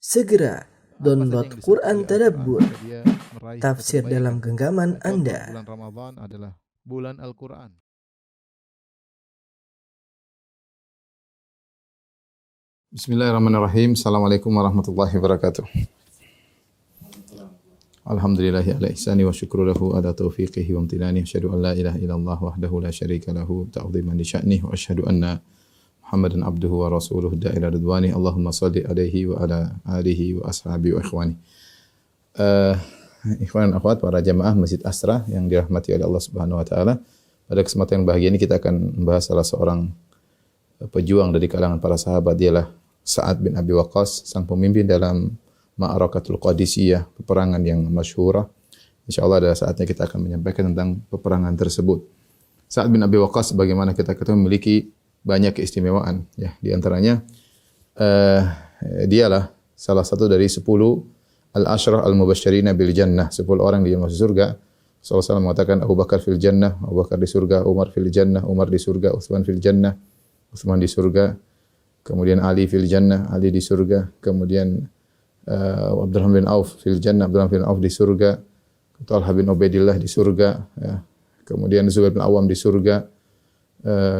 Segera download Quran Tadabbur, dia meraih tafsir kebaikan. dalam genggaman Contoh, Anda. bulan Ramadan adalah bulan Al-Quran. Bismillahirrahmanirrahim. Assalamualaikum warahmatullahi wabarakatuh. Alhamdulillahi ala ihsani wa syukru lahu ala taufiqihi wa amtinani. Asyhadu an la ilaha illallah wahdahu la syarika lahu ta'ziman li sya'nih wa asyhadu anna Muhammadan abduhu wa rasuluhu da'ila ridwani. Allahumma salli alaihi wa ala alihi wa ashabihi wa ikhwani. Ikhwan dan akhwat para jamaah Masjid Asra yang dirahmati oleh Allah Subhanahu wa taala. Pada kesempatan yang bahagia ini kita akan membahas salah seorang pejuang dari kalangan para sahabat, dialah Sa'ad bin Abi Waqqas, sang pemimpin dalam Ma'arakatul Qadisiyah, peperangan yang masyhurah. Insyaallah ada saatnya kita akan menyampaikan tentang peperangan tersebut. Sa'ad bin Abi Waqqas sebagaimana kita ketahui memiliki banyak keistimewaan, ya. Di antaranya dialah salah satu dari 10 al-asyrah al-mubasysyirina bil jannah, 10 orang yang masuk surga. Rasulullah SAW mengatakan Abu Bakar fil jannah, Abu Bakar di surga, Umar fil jannah, Umar di surga, Utsman fil jannah, Utsman di surga. Kemudian Ali fil jannah, Ali di surga. Kemudian Abdurrahman bin Auf fil jannah, Abdurrahman bin Auf di surga. Talha bin Ubaidillah di surga, ya. Kemudian Zubair bin Awam di surga.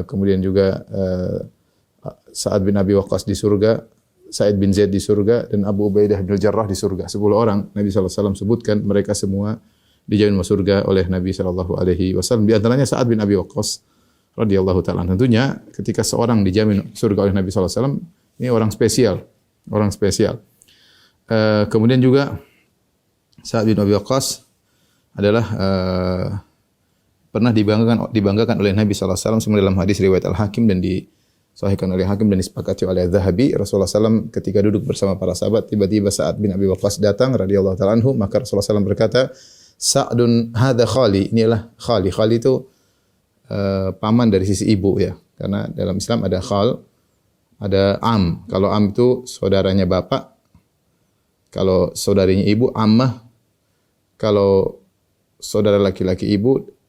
Kemudian juga Sa'ad bin Abi Waqqas di surga, Sa'id bin Zaid di surga, dan Abu Ubaidah bin Jarrah di surga. 10 orang Nabi SAW sebutkan mereka semua dijamin masuk surga oleh Nabi SAW. Di antaranya Sa'ad bin Abi Waqqas radhiyallahu ta'ala. Tentunya ketika seorang dijamin surga oleh Nabi SAW, ini orang spesial, orang spesial. Kemudian juga Sa'ad bin Abi Waqqas adalah pernah dibanggakan oleh Nabi SAW semua dalam hadis riwayat Al-Hakim dan disahihkan oleh Hakim dan disepakati oleh Adz-Dzahabi. Rasulullah SAW ketika duduk bersama para sahabat, tiba-tiba Sa'ad bin Abi Waqqas datang radhiyallahu ta'ala anhu, maka Rasulullah SAW berkata, Sa'dun hadza khali, inilah khali. Khali itu paman dari sisi ibu, ya. Karena dalam Islam ada khal, ada am. Kalau am itu saudaranya bapak, kalau saudarinya ibu ammah, kalau saudara laki-laki ibu,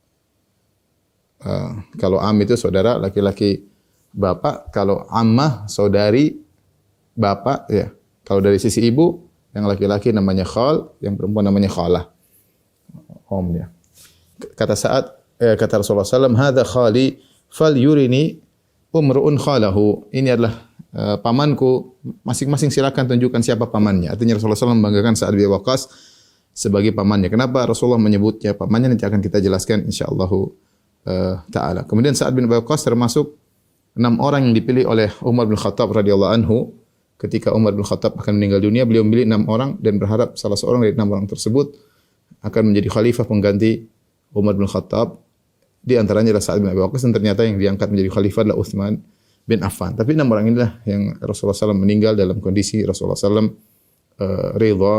kalau am itu saudara laki-laki bapak, kalau ammah saudari bapak, ya. Kalau dari sisi ibu, yang laki-laki namanya khal, yang perempuan namanya khalah. Om, ya. Kata Rasulullah SAW, hadza khali fal yurini umru'un khalahu. Ini adalah pamanku, masing-masing silakan tunjukkan siapa pamannya. Artinya Rasulullah SAW membanggakan Sa'ad bin Waqqas sebagai pamannya. Kenapa Rasulullah menyebutnya pamannya, nanti akan kita jelaskan insyaallah ta'ala. Kemudian Sa'ad bin Waqqas termasuk 6 orang yang dipilih oleh Umar bin Khattab radhiyallahu anhu. Ketika Umar bin Khattab akan meninggal dunia, beliau memilih 6 orang dan berharap salah seorang dari 6 orang tersebut akan menjadi khalifah pengganti Umar bin Khattab. Di antaranya adalah Sa'ad bin Abi Waqqas, dan ternyata yang diangkat menjadi khalifah adalah Utsman bin Affan. Tapi 6 orang inilah yang Rasulullah SAW meninggal dalam kondisi Rasulullah SAW ridha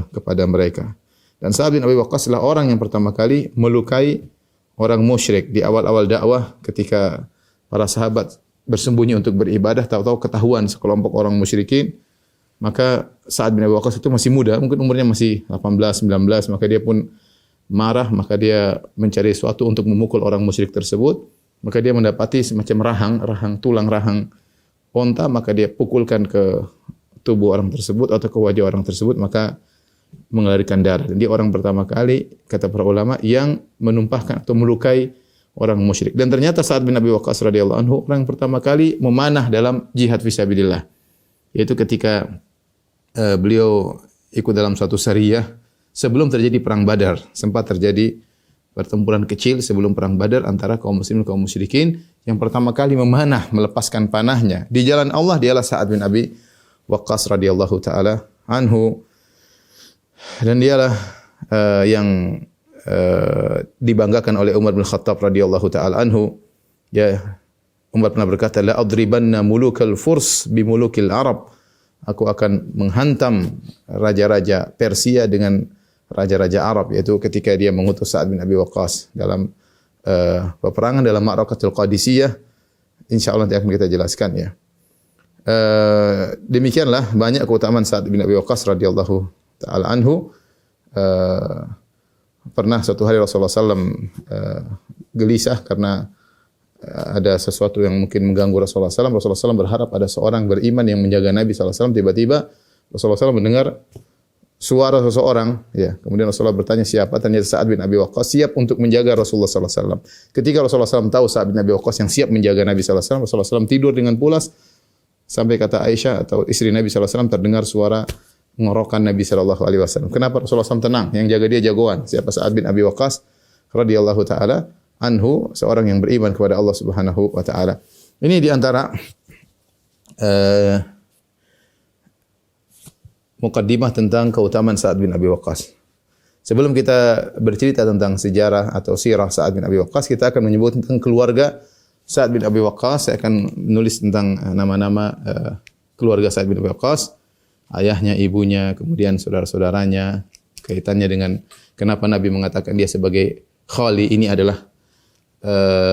kepada mereka. Dan Sa'ad bin Abi Waqqas adalah orang yang pertama kali melukai orang musyrik di awal-awal dakwah, ketika para sahabat bersembunyi untuk beribadah, tahu-tahu ketahuan sekelompok orang musyrikin. Maka Sa'ad bin Abi Waqqas itu masih muda, mungkin umurnya masih 18, 19, maka dia pun marah, maka dia mencari sesuatu untuk memukul orang musyrik tersebut. Maka dia mendapati semacam tulang rahang onta, maka dia pukulkan ke tubuh orang tersebut atau ke wajah orang tersebut, maka mengalirkan darah. Dan dia orang pertama kali, kata para ulama, yang menumpahkan atau melukai orang musyrik. Dan ternyata Sa'ad bin Abi Waqqas radhiyallahu anhu orang pertama kali memanah dalam jihad fisabilillah. Yaitu ketika beliau ikut dalam suatu sariyah sebelum terjadi perang Badar. Sempat terjadi pertempuran kecil sebelum perang Badar antara kaum muslimin dan kaum musyrikin. Yang pertama kali memanah, melepaskan panahnya di jalan Allah, dialah Sa'ad bin Abi Waqqas radhiyallahu taala anhu. Dan dialah yang dibanggakan oleh Umar bin Khattab radhiyallahu taala anhu. Ya, Umar pernah berkata, la adribanna mulukal furs bimulukil arab. Aku akan menghantam raja-raja Persia dengan raja-raja Arab, yaitu ketika dia mengutus Sa'ad bin Abi Waqqas dalam peperangan dalam Ma'arakatul Qadisiyah. Insyaallah nanti akan kita jelaskan, ya. Demikianlah banyak keutamaan Sa'ad bin Abi Waqqas radhiyallahu taala anhu. Pernah suatu hari Rasulullah SAW gelisah karena ada sesuatu yang mungkin mengganggu Rasulullah SAW. Rasulullah SAW berharap ada seorang beriman yang menjaga Nabi SAW. Tiba-tiba Rasulullah SAW mendengar suara seseorang, ya. Kemudian Rasulullah bertanya siapa? Ternyata Sa'ad bin Abi Waqqas siap untuk menjaga Rasulullah SAW. Ketika Rasulullah SAW tahu Sa'ad bin Abi Waqqas yang siap menjaga Nabi SAW, Rasulullah SAW tidur dengan pulas sampai kata Aisyah atau istri Nabi SAW terdengar suara ngorokan Nabi SAW. Kenapa Rasulullah SAW tenang? Yang jaga dia jagoan. Siapa? Sa'ad bin Abi Waqqas radhiyallahu taala anhu, seorang yang beriman kepada Allah Subhanahu wa taala. Ini di antara mukaddimah tentang keutamaan Sa'ad bin Abi Waqqas. Sebelum kita bercerita tentang sejarah atau sirah Sa'ad bin Abi Waqqas, kita akan menyebut tentang keluarga Sa'ad bin Abi Waqqas. Saya akan menulis tentang nama-nama keluarga Sa'ad bin Abi Waqqas, ayahnya, ibunya, kemudian saudara-saudaranya, kaitannya dengan kenapa Nabi mengatakan dia sebagai khali, ini adalah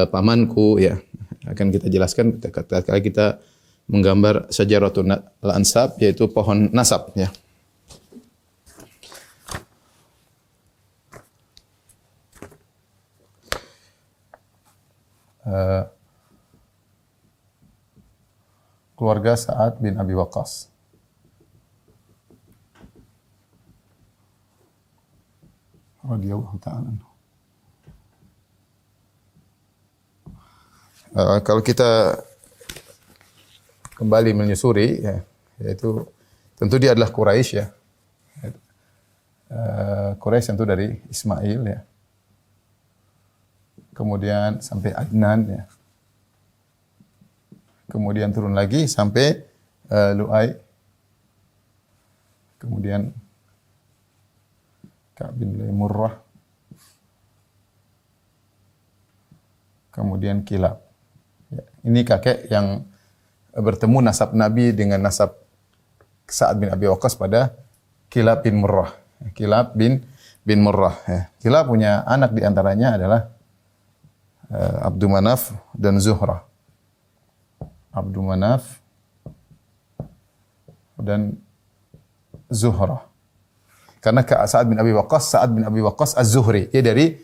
pamanku, ya. Akan kita jelaskan ketika kita menggambar Syajaratun al-Ansab, yaitu pohon nasab, ya. Keluarga Sa'ad bin Abi Waqqas. Radhiyallahu ta'ala. Kalau kita kembali menyusuri, ya, yaitu tentu dia adalah Quraisy, ya. Quraisy tentu dari Ismail, ya. Kemudian sampai Adnan, ya. Kemudian turun lagi sampai Lu'ay. Kemudian Ka'b bin Murrah. Kemudian Kilab. Ya, ini kakek yang bertemu nasab Nabi dengan nasab Sa'ad bin Abi Waqqas pada Kilab bin Murrah. Kilab bin Murrah. Ya. Kilab punya anak di antaranya adalah Abdul Manaf dan Zuhrah. Abdul Manaf dan Zuhrah. Karena Sa'ad bin Abi Waqqas Az-Zuhri. Dia dari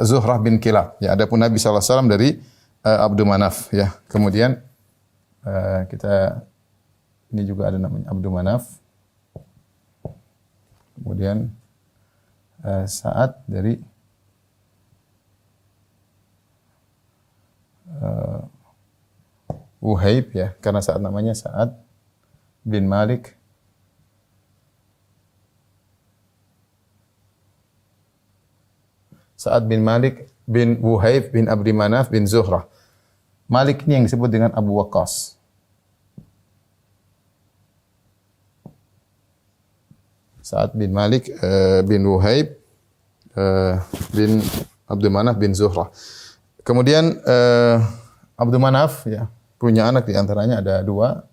Zuhrah bin Kilab. Ya, adapun Nabi SAW dari Abdul Manaf, ya. Kemudian kita ini juga ada namanya Abdul Manaf. Kemudian Sa'ad dari Wuhaib, ya, karena Sa'ad namanya Sa'ad bin Malik. Sa'ad bin Malik bin Wuhaib bin Abdi Manaf bin Zuhrah. Malik ini yang disebut dengan Abu Waqqas. Sa'ad bin Malik bin Wuhaib bin Abdi Manaf bin Zuhrah. Kemudian Abdul Manaf, ya, punya anak di antaranya ada dua.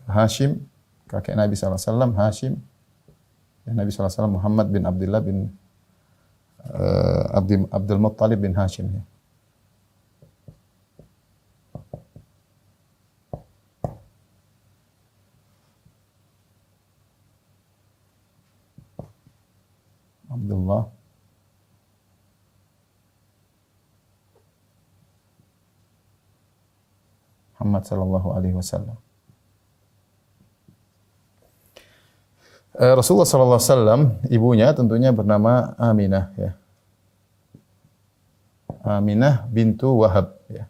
Hashim, kakek Nabi SAW, Hashim. Ya, Nabi SAW Muhammad bin Abdullah bin Abdul Muttalib bin Hashim. Ya. Abdullah Muhammad sallallahu alaihi wasallam. Rasulullah sallallahu alaihi wasallam, ibunya tentunya bernama Aminah, ya. Aminah bintu Wahab, ya.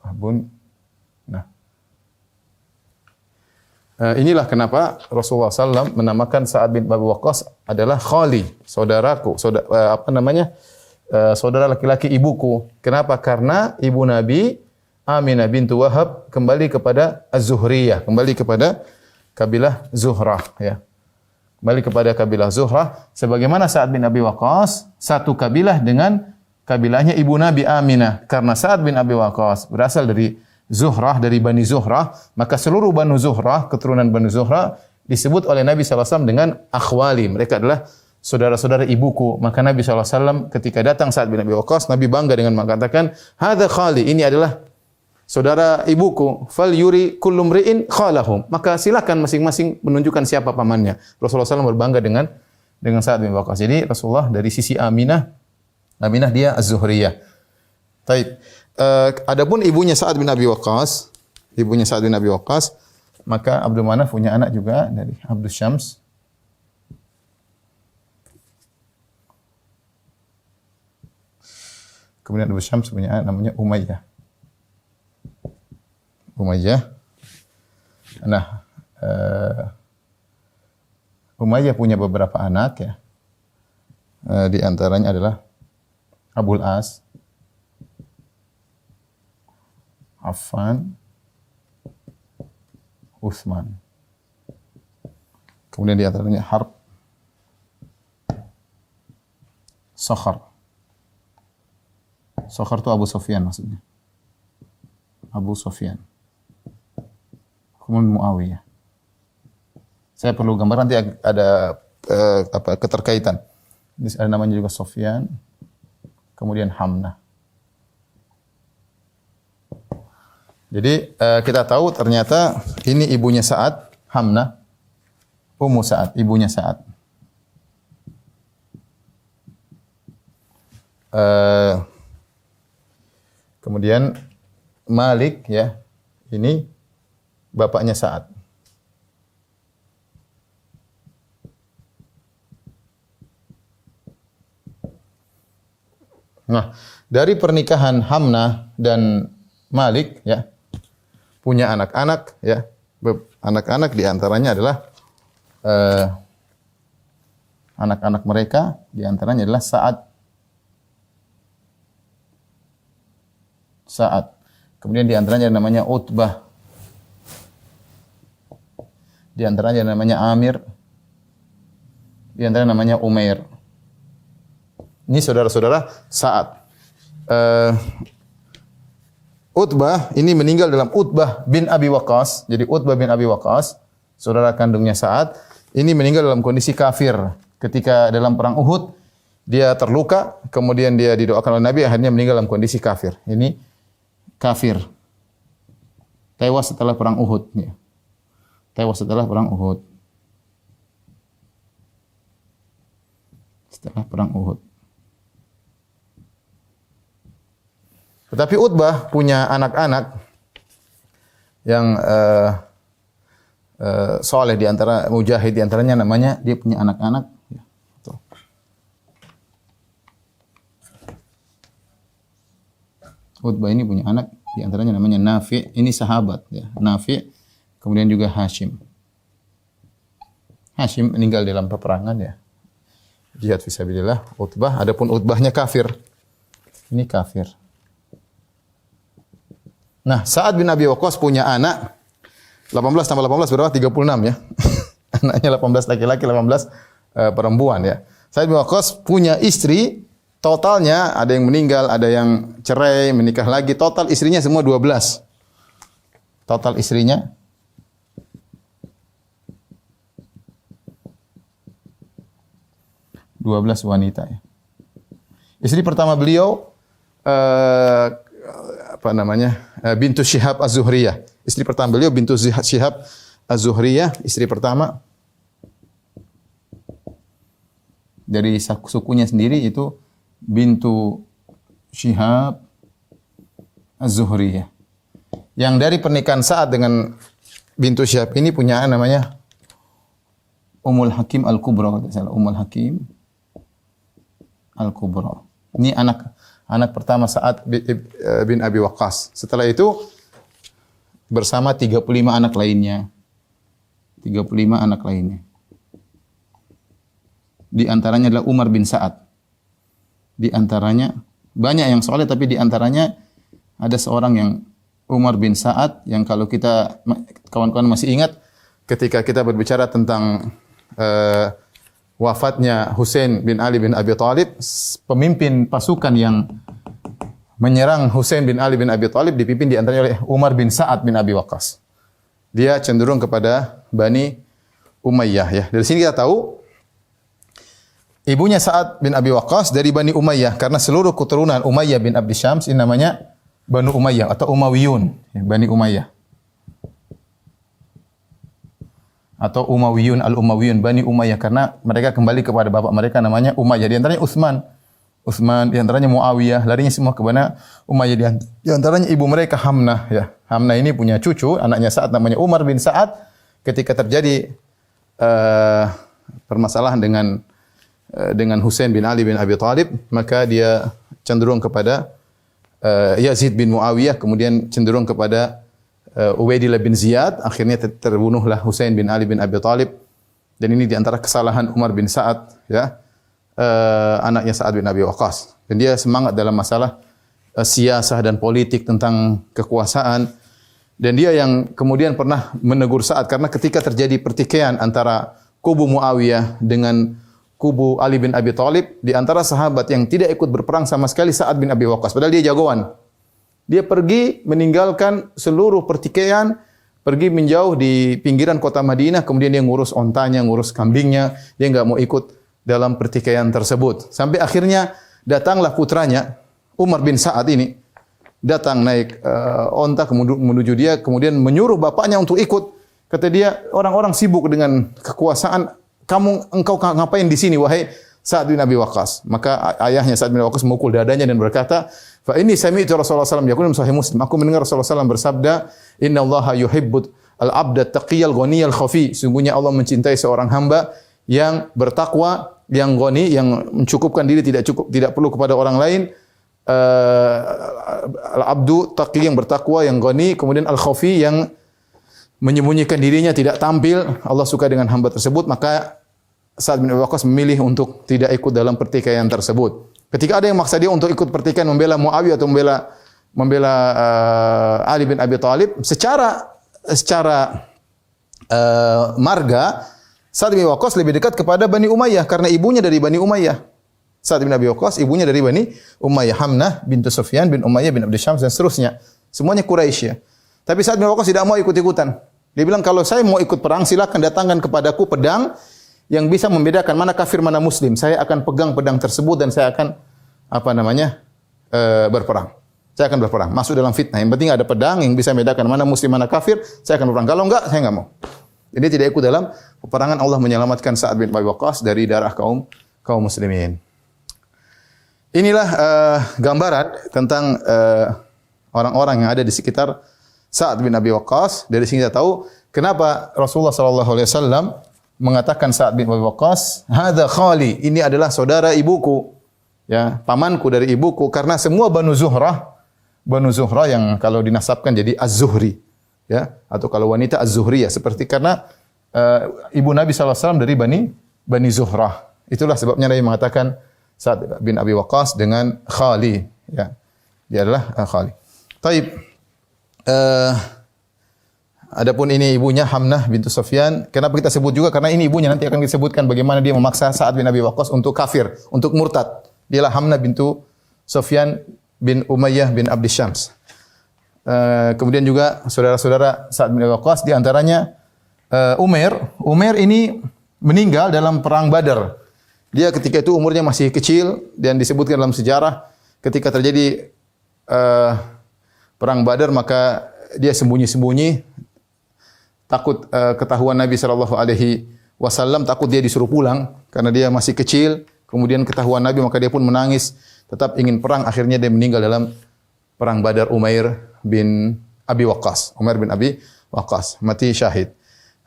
Wahbun. Nah. Inilah kenapa Rasulullah SAW menamakan Sa'ad bin Abi Waqqas adalah khali, saudaraku, saudara laki-laki ibuku. Kenapa? Karena ibu Nabi Aminah bintu Wahab kembali kepada Az-Zuhriyah, kembali kepada kabilah Zuhrah, ya. Kembali kepada kabilah Zuhrah, sebagaimana Sa'ad bin Abi Waqqas satu kabilah dengan kabilahnya ibu Nabi Aminah. Karena Sa'ad bin Abi Waqqas berasal dari Zuhrah, dari Bani Zuhrah, maka seluruh Bani Zuhrah, keturunan Bani Zuhrah disebut oleh Nabi SAW dengan akhwali. Mereka adalah saudara-saudara ibuku. Maka Nabi SAW ketika datang Sa'ad bin Abi Waqqas, Nabi bangga dengan mengatakan, "Hadza khali," ini adalah saudara ibuku. "Fal yuri kullu mri'in khalahum." Maka silakan masing-masing menunjukkan siapa pamannya. Rasulullah SAW berbangga dengan Sa'ad bin Abi Waqqas. Jadi Rasulullah dari sisi Aminah Aminah dia Az-Zuhriyah. Taib. Adapun ibunya Sa'ad bin Abi Waqqas, maka Abdul Manaf punya anak juga dari Abdus Syams. Kemudian Abdus Syams punya anak namanya Umayyah. Nah, Umayyah punya beberapa anak ya. Di antaranya adalah Abul As, Affan, Utsman. Kemudian di antaranya Harb, Sakhar. Sakhar itu Abu Sufyan maksudnya. Abu Sufyan. Kemudian Muawiyah. Saya perlu gambar nanti ada keterkaitan. Ini ada namanya juga Sufyan. Kemudian Hamnah. Jadi kita tahu ternyata ini ibunya Sa'ad, Hamnah, Ummu Sa'ad, ibunya Sa'ad. Kemudian Malik ya, ini bapaknya Sa'ad. Nah, dari pernikahan Hamnah dan Malik ya, punya anak-anak ya. Anak-anak di antaranya adalah anak-anak mereka di antaranya adalah Sa'ad. Kemudian di antaranya namanya Utbah. Di antaranya namanya Amir. Di antaranya namanya Umair. Ini saudara-saudara Sa'ad. Utbah ini meninggal dalam Utbah bin Abi Waqqas. Jadi Utbah bin Abi Waqqas, saudara kandungnya Sa'ad, ini meninggal dalam kondisi kafir. Ketika dalam perang Uhud, dia terluka, kemudian dia didoakan oleh Nabi, akhirnya meninggal dalam kondisi kafir. Ini kafir. Tewas setelah perang Uhud. Ya. Tewas setelah perang Uhud. Setelah perang Uhud. Tetapi Utbah punya anak-anak yang soleh di antara mujahid di antaranya namanya dia punya anak-anak. Ya, Utbah ini punya anak di antaranya namanya Nafi', ini sahabat ya, Nafi', kemudian juga Hashim. Hashim meninggal dalam peperangan ya. Jihad fisabilillah. Utbah, adapun Utbahnya kafir. Ini kafir. Nah, Sa'ad bin Abi Waqqas punya anak 18 tambah 18 berapa? 36 ya. Anaknya 18 laki-laki, 18 perempuan ya. Sa'ad bin Waqqas punya istri, totalnya ada yang meninggal, ada yang cerai, menikah lagi, total istrinya semua 12. Total istrinya 12 wanita ya. Istri pertama beliau Bintu Syihab Az-Zuhriyah. Istri pertama beliau Bintu Syihab Az-Zuhriyah, istri pertama. Dari sukunya sendiri itu Bintu Syihab Az-Zuhriyah. Yang dari pernikahan Sa'ad dengan Bintu Syihab ini punya namanya Ummul Hakim Al-Kubra, kalau tidak salah. Ummul Hakim Al-Kubra. Ini anak pertama Sa'ad bin Abi Waqqas. Setelah itu bersama 35 anak lainnya. 35 anak lainnya. Di antaranya adalah Umar bin Sa'ad. Di antaranya banyak yang soleh, tapi di antaranya ada seorang yang Umar bin Sa'ad yang kalau kita kawan-kawan masih ingat ketika kita berbicara tentang wafatnya Husain bin Ali bin Abi Thalib, pemimpin pasukan yang menyerang Husain bin Ali bin Abi Thalib dipimpin di antaranya oleh Umar bin Sa'ad bin Abi Waqqas. Dia cenderung kepada Bani Umayyah ya. Dari sini kita tahu ibunya Sa'ad bin Abi Waqqas dari Bani Umayyah karena seluruh keturunan Umayyah bin Abdi Syams ini namanya Banu Umayyah atau Umayyun, ya, Bani Umayyah. Atau Umayyun al-Umayyun, Bani Umayyah karena mereka kembali kepada bapak mereka namanya Umayyah. Di antaranya Utsman. Utsman, di antaranya Muawiyah, larinya semua kepada Umayyah. Di antaranya ibu mereka Hamnah ya. Hamnah ini punya cucu, anaknya Sa'ad namanya Umar bin Sa'ad. Ketika terjadi permasalahan dengan Husain bin Ali bin Abi Thalib, maka dia cenderung kepada Yazid bin Muawiyah, kemudian cenderung kepada Ubaidillah bin Ziyad, akhirnya terbunuhlah Husain bin Ali bin Abi Thalib. Dan ini di antara kesalahan Umar bin Sa'ad ya. Anaknya Sa'ad bin Abi Waqqas. Dan dia semangat dalam masalah siasah dan politik tentang kekuasaan. Dan dia yang kemudian pernah menegur Sa'ad karena ketika terjadi pertikaian antara kubu Muawiyah dengan kubu Ali bin Abi Thalib, di antara sahabat yang tidak ikut berperang sama sekali Sa'ad bin Abi Waqqas. Padahal dia jagoan. Dia pergi meninggalkan seluruh pertikaian, pergi menjauh di pinggiran kota Madinah, kemudian dia ngurus ontanya, ngurus kambingnya, dia enggak mau ikut dalam pertikaian tersebut. Sampai akhirnya datanglah putranya Umar bin Sa'ad ini datang naik onta menuju dia, kemudian menyuruh bapaknya untuk ikut. Kata dia, orang-orang sibuk dengan kekuasaan, engkau ngapain di sini wahai Sa'ad bin Abi Waqqas? Maka ayahnya Sa'ad bin Abi Waqqas memukul dadanya dan berkata, "Fa inni sami'tu Rasulullah sallallahu alaihi wasallam yaqul sahih Muslim, aku mendengar Rasulullah sallallahu alaihi wasallam bersabda, Innallaha yuhibbut al-'abda taqiyal ghaniyal khafi." Sungguhnya Allah mencintai seorang hamba yang bertakwa, yang ghani, yang mencukupkan diri, tidak perlu kepada orang lain. Al-abdu taqi, yang bertakwa, yang ghani, kemudian al-khafi, yang menyembunyikan dirinya, tidak tampil. Allah suka dengan hamba tersebut, maka Sa'ad bin Abi Waqqas memilih untuk tidak ikut dalam pertikaian tersebut. Ketika ada yang maksa dia untuk ikut pertikaian membela Muawiyah atau membela Ali bin Abi Thalib, secara marga Sa'ad bin Abi Waqqas lebih dekat kepada Bani Umayyah karena ibunya dari Bani Umayyah. Sa'ad bin Abi Waqqas ibunya dari Bani Umayyah, Hamnah bintu Sufyan bin Umayyah bin Abd Syams dan seterusnya. Semuanya Quraisy ya. Tapi Sa'ad bin Abi Waqqas tidak mau ikut-ikutan. Dia bilang, kalau saya mau ikut perang, silakan datangkan kepadaku pedang yang bisa membedakan mana kafir mana muslim. Saya akan pegang pedang tersebut dan saya akan berperang. Saya akan berperang. Masuk dalam fitnah. Yang penting ada pedang yang bisa membedakan mana muslim mana kafir. Saya akan berperang. Kalau enggak, saya enggak mau. Jadi dia tidak ikut dalam peperangan. Allah menyelamatkan Sa'ad bin Abi Waqqas dari darah kaum muslimin. Inilah gambaran tentang orang-orang yang ada di sekitar Sa'ad bin Abi Waqqas. Dari sini kita tahu kenapa Rasulullah sallallahu alaihi wasallam mengatakan Sa'ad bin Abi Waqqas, "Hadza khali." Ini adalah saudara ibuku. Ya, pamanku dari ibuku, karena semua Banu Zuhrah yang kalau dinasabkan jadi Az-Zuhri, ya, atau kalau wanita Az-Zuhriyah, seperti karena ibu Nabi sallallahu alaihi wasallam dari Bani Zuhrah. Itulah sebabnya Nabi mengatakan Sa'ad bin Abi Waqqas dengan khali, ya. Dia adalah khali. Taib. Adapun ini ibunya Hamnah bintu Sufyan. Kenapa kita sebut juga? Karena ini ibunya, nanti akan disebutkan bagaimana dia memaksa Sa'ad bin Abi Waqqas untuk kafir, untuk murtad. Dialah Hamnah bintu Sufyan bin Umayyah bin Abd Syams. Kemudian juga saudara-saudara Sa'ad bin Abi Waqqas, di antaranya Umair. Umair ini meninggal dalam perang Badar. Dia ketika itu umurnya masih kecil dan disebutkan dalam sejarah ketika terjadi perang Badar, maka dia sembunyi-sembunyi, takut ketahuan Nabi sallallahu alaihi wasallam, takut dia disuruh pulang karena dia masih kecil. Kemudian ketahuan Nabi, maka dia pun menangis, tetap ingin perang. Akhirnya dia meninggal dalam perang Badar. Umair bin Abi Waqqas, mati syahid.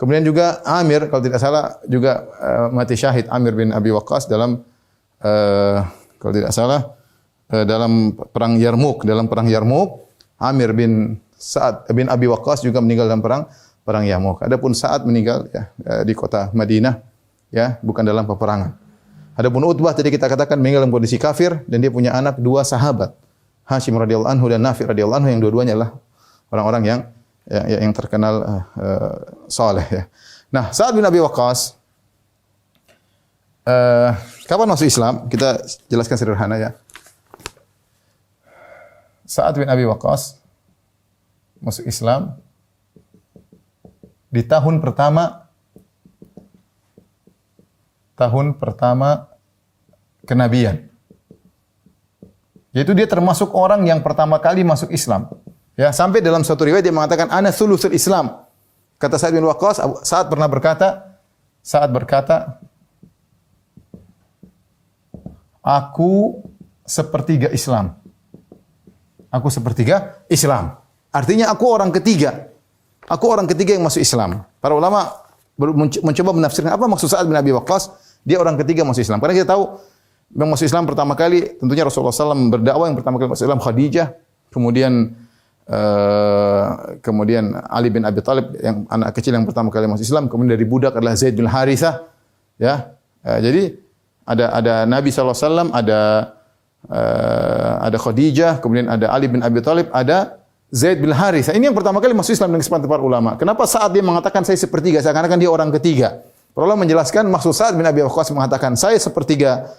Kemudian juga Amir, kalau tidak salah juga mati syahid, Amir bin Abi Waqqas dalam kalau tidak salah dalam perang Yarmuk. Dalam perang Yarmuk, Amir bin Sa'ad bin Abi Waqqas juga meninggal dalam perang Yarmuk. Adapun Sa'ad meninggal ya di kota Madinah, ya, bukan dalam peperangan. Adapun Utbah tadi kita katakan meninggal dalam kondisi kafir, dan dia punya anak dua sahabat, Hashim radhiyallahu anhu dan Nafi radhiyallahu anhu, yang dua-duanya adalah orang-orang yang terkenal saleh ya. Nah, Sa'ad bin Abi Waqqas kapan masuk Islam? Kita jelaskan sederhana ya. Sa'ad bin Abi Waqqas masuk Islam di tahun pertama kenabian. Yaitu dia termasuk orang yang pertama kali masuk Islam. Ya, sampai dalam suatu riwayat dia mengatakan ana thulusul Islam. Kata Sa'ad bin Waqqas, Sa'ad berkata, aku sepertiga Islam. Aku sepertiga Islam. Artinya aku orang ketiga. Aku orang ketiga yang masuk Islam. Para ulama mencoba menafsirkan apa maksud Sa'ad bin Abi Waqqas, dia orang ketiga masuk Islam. Karena kita tahu yang masuk Islam pertama kali tentunya Rasulullah SAW berdakwah, yang pertama kali masuk Islam Khadijah, kemudian Ali bin Abi Thalib yang anak kecil yang pertama kali masuk Islam, kemudian dari budak adalah Zaid bin Harithah, ya. Jadi ada Nabi SAW, ada Khadijah, kemudian ada Ali bin Abi Thalib, ada Zaid bin Harithah. Ini yang pertama kali masuk Islam dengan kesepakatan para ulama. Kenapa saat dia mengatakan saya sepertiga, seakan-akan dia orang ketiga. Para ulama menjelaskan maksud Sa'ad bin Abi Waqqas mengatakan saya sepertiga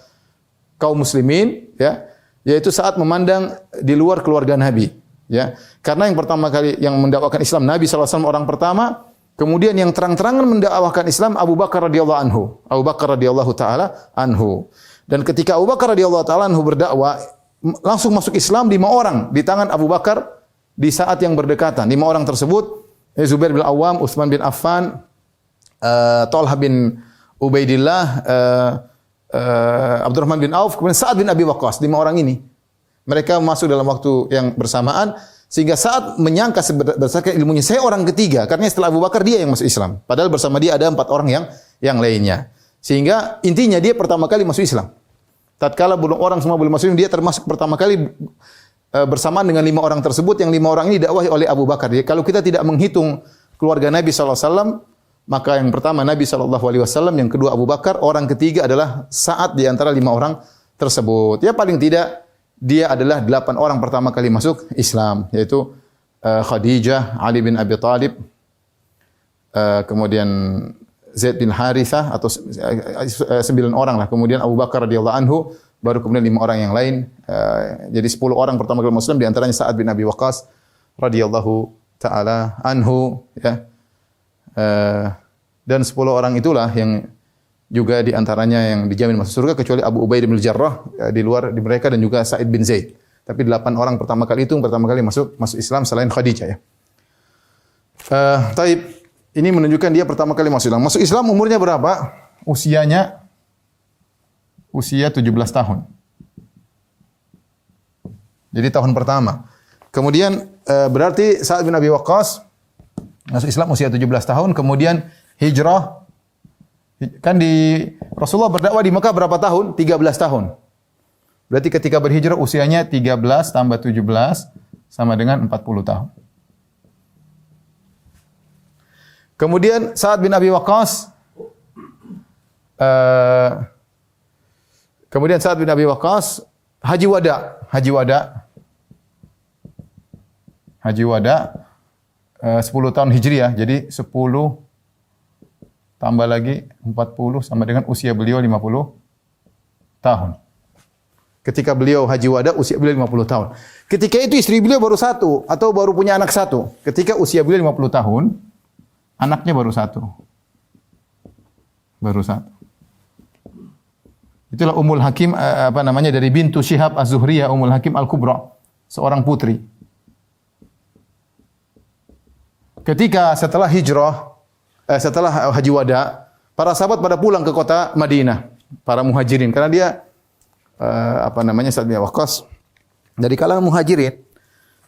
kaum muslimin, ya, yaitu saat memandang di luar keluarga Nabi, ya. Karena yang pertama kali yang mendakwakan Islam Nabi SAW orang pertama, kemudian yang terang-terangan mendakwakan Islam Abu Bakar radhiyallahu anhu. Abu Bakar radhiyallahu taala anhu. Dan ketika Abu Bakar radhiyallahu taala anhu berdakwah, langsung masuk Islam 5 orang di tangan Abu Bakar di saat yang berdekatan. 5 orang tersebut Zubair bin Awam, Utsman bin Affan, Talha bin Ubaidillah, Abdurrahman bin Auf, kemudian Sa'ad bin Abi Waqqas. 5 orang ini mereka masuk dalam waktu yang bersamaan, sehingga saat menyangka berdasarkan ilmunya saya orang ketiga, karena setelah Abu Bakar dia yang masuk Islam. Padahal bersama dia ada 4 orang yang lainnya. Sehingga intinya dia pertama kali masuk Islam. Tatkala orang semua belum masuk Islam, dia termasuk pertama kali bersamaan dengan 5 orang tersebut, yang 5 orang ini didakwahi oleh Abu Bakar. Jadi kalau kita tidak menghitung keluarga Nabi SAW, maka yang pertama Nabi SAW, yang kedua Abu Bakar, orang ketiga adalah Sa'ad di antara 5 orang tersebut. Ya paling tidak dia adalah 8 orang pertama kali masuk Islam, yaitu Khadijah, Ali bin Abi Thalib, kemudian Zaid bin Harithah, atau 9 orang lah. Kemudian Abu Bakar radhiyallahu anhu, baru kemudian 5 orang yang lain. Jadi 10 orang pertama kali Muslim, di antaranya Sa'ad bin Abi Waqqas radhiyallahu taala anhu, ya. Dan 10 orang itulah yang juga di antaranya yang dijamin masuk surga, kecuali Abu Ubaidah bin Jarrah di luar di mereka, dan juga Sa'id bin Zaid. Tapi 8 orang pertama kali itu pertama kali masuk Islam selain Khadijah, ya. Taib, ini menunjukkan dia pertama kali masuk Islam. Masuk Islam umurnya berapa? Usia 17 tahun. Jadi tahun pertama. Kemudian berarti Sa'ad bin Abi Waqqas masuk Islam usia 17 tahun, kemudian hijrah. Kan di Rasulullah berdakwah di Mekah berapa tahun? 13 tahun. Berarti ketika berhijrah usianya 13 tambah 17 sama dengan 40 tahun. Kemudian Sa'ad bin Abi Waqqas haji wada 10 tahun Hijriah. Jadi 10 tambah lagi 40 sama dengan usia beliau 50 tahun. Ketika beliau haji wada, usia beliau 50 tahun. Ketika itu istri beliau baru 1 atau baru punya anak 1. Ketika usia beliau 50 tahun, anaknya baru 1. Baru 1. Itulah Ummul Hakim dari bintu Syihab Az-Zuhriyah, Ummul Hakim Al-Kubra, seorang putri. Ketika setelah hijrah, setelah haji wada, para sahabat pada pulang ke kota Madinah, para muhajirin, karena dia Sa'ad bin Waqqas dari kalangan muhajirin,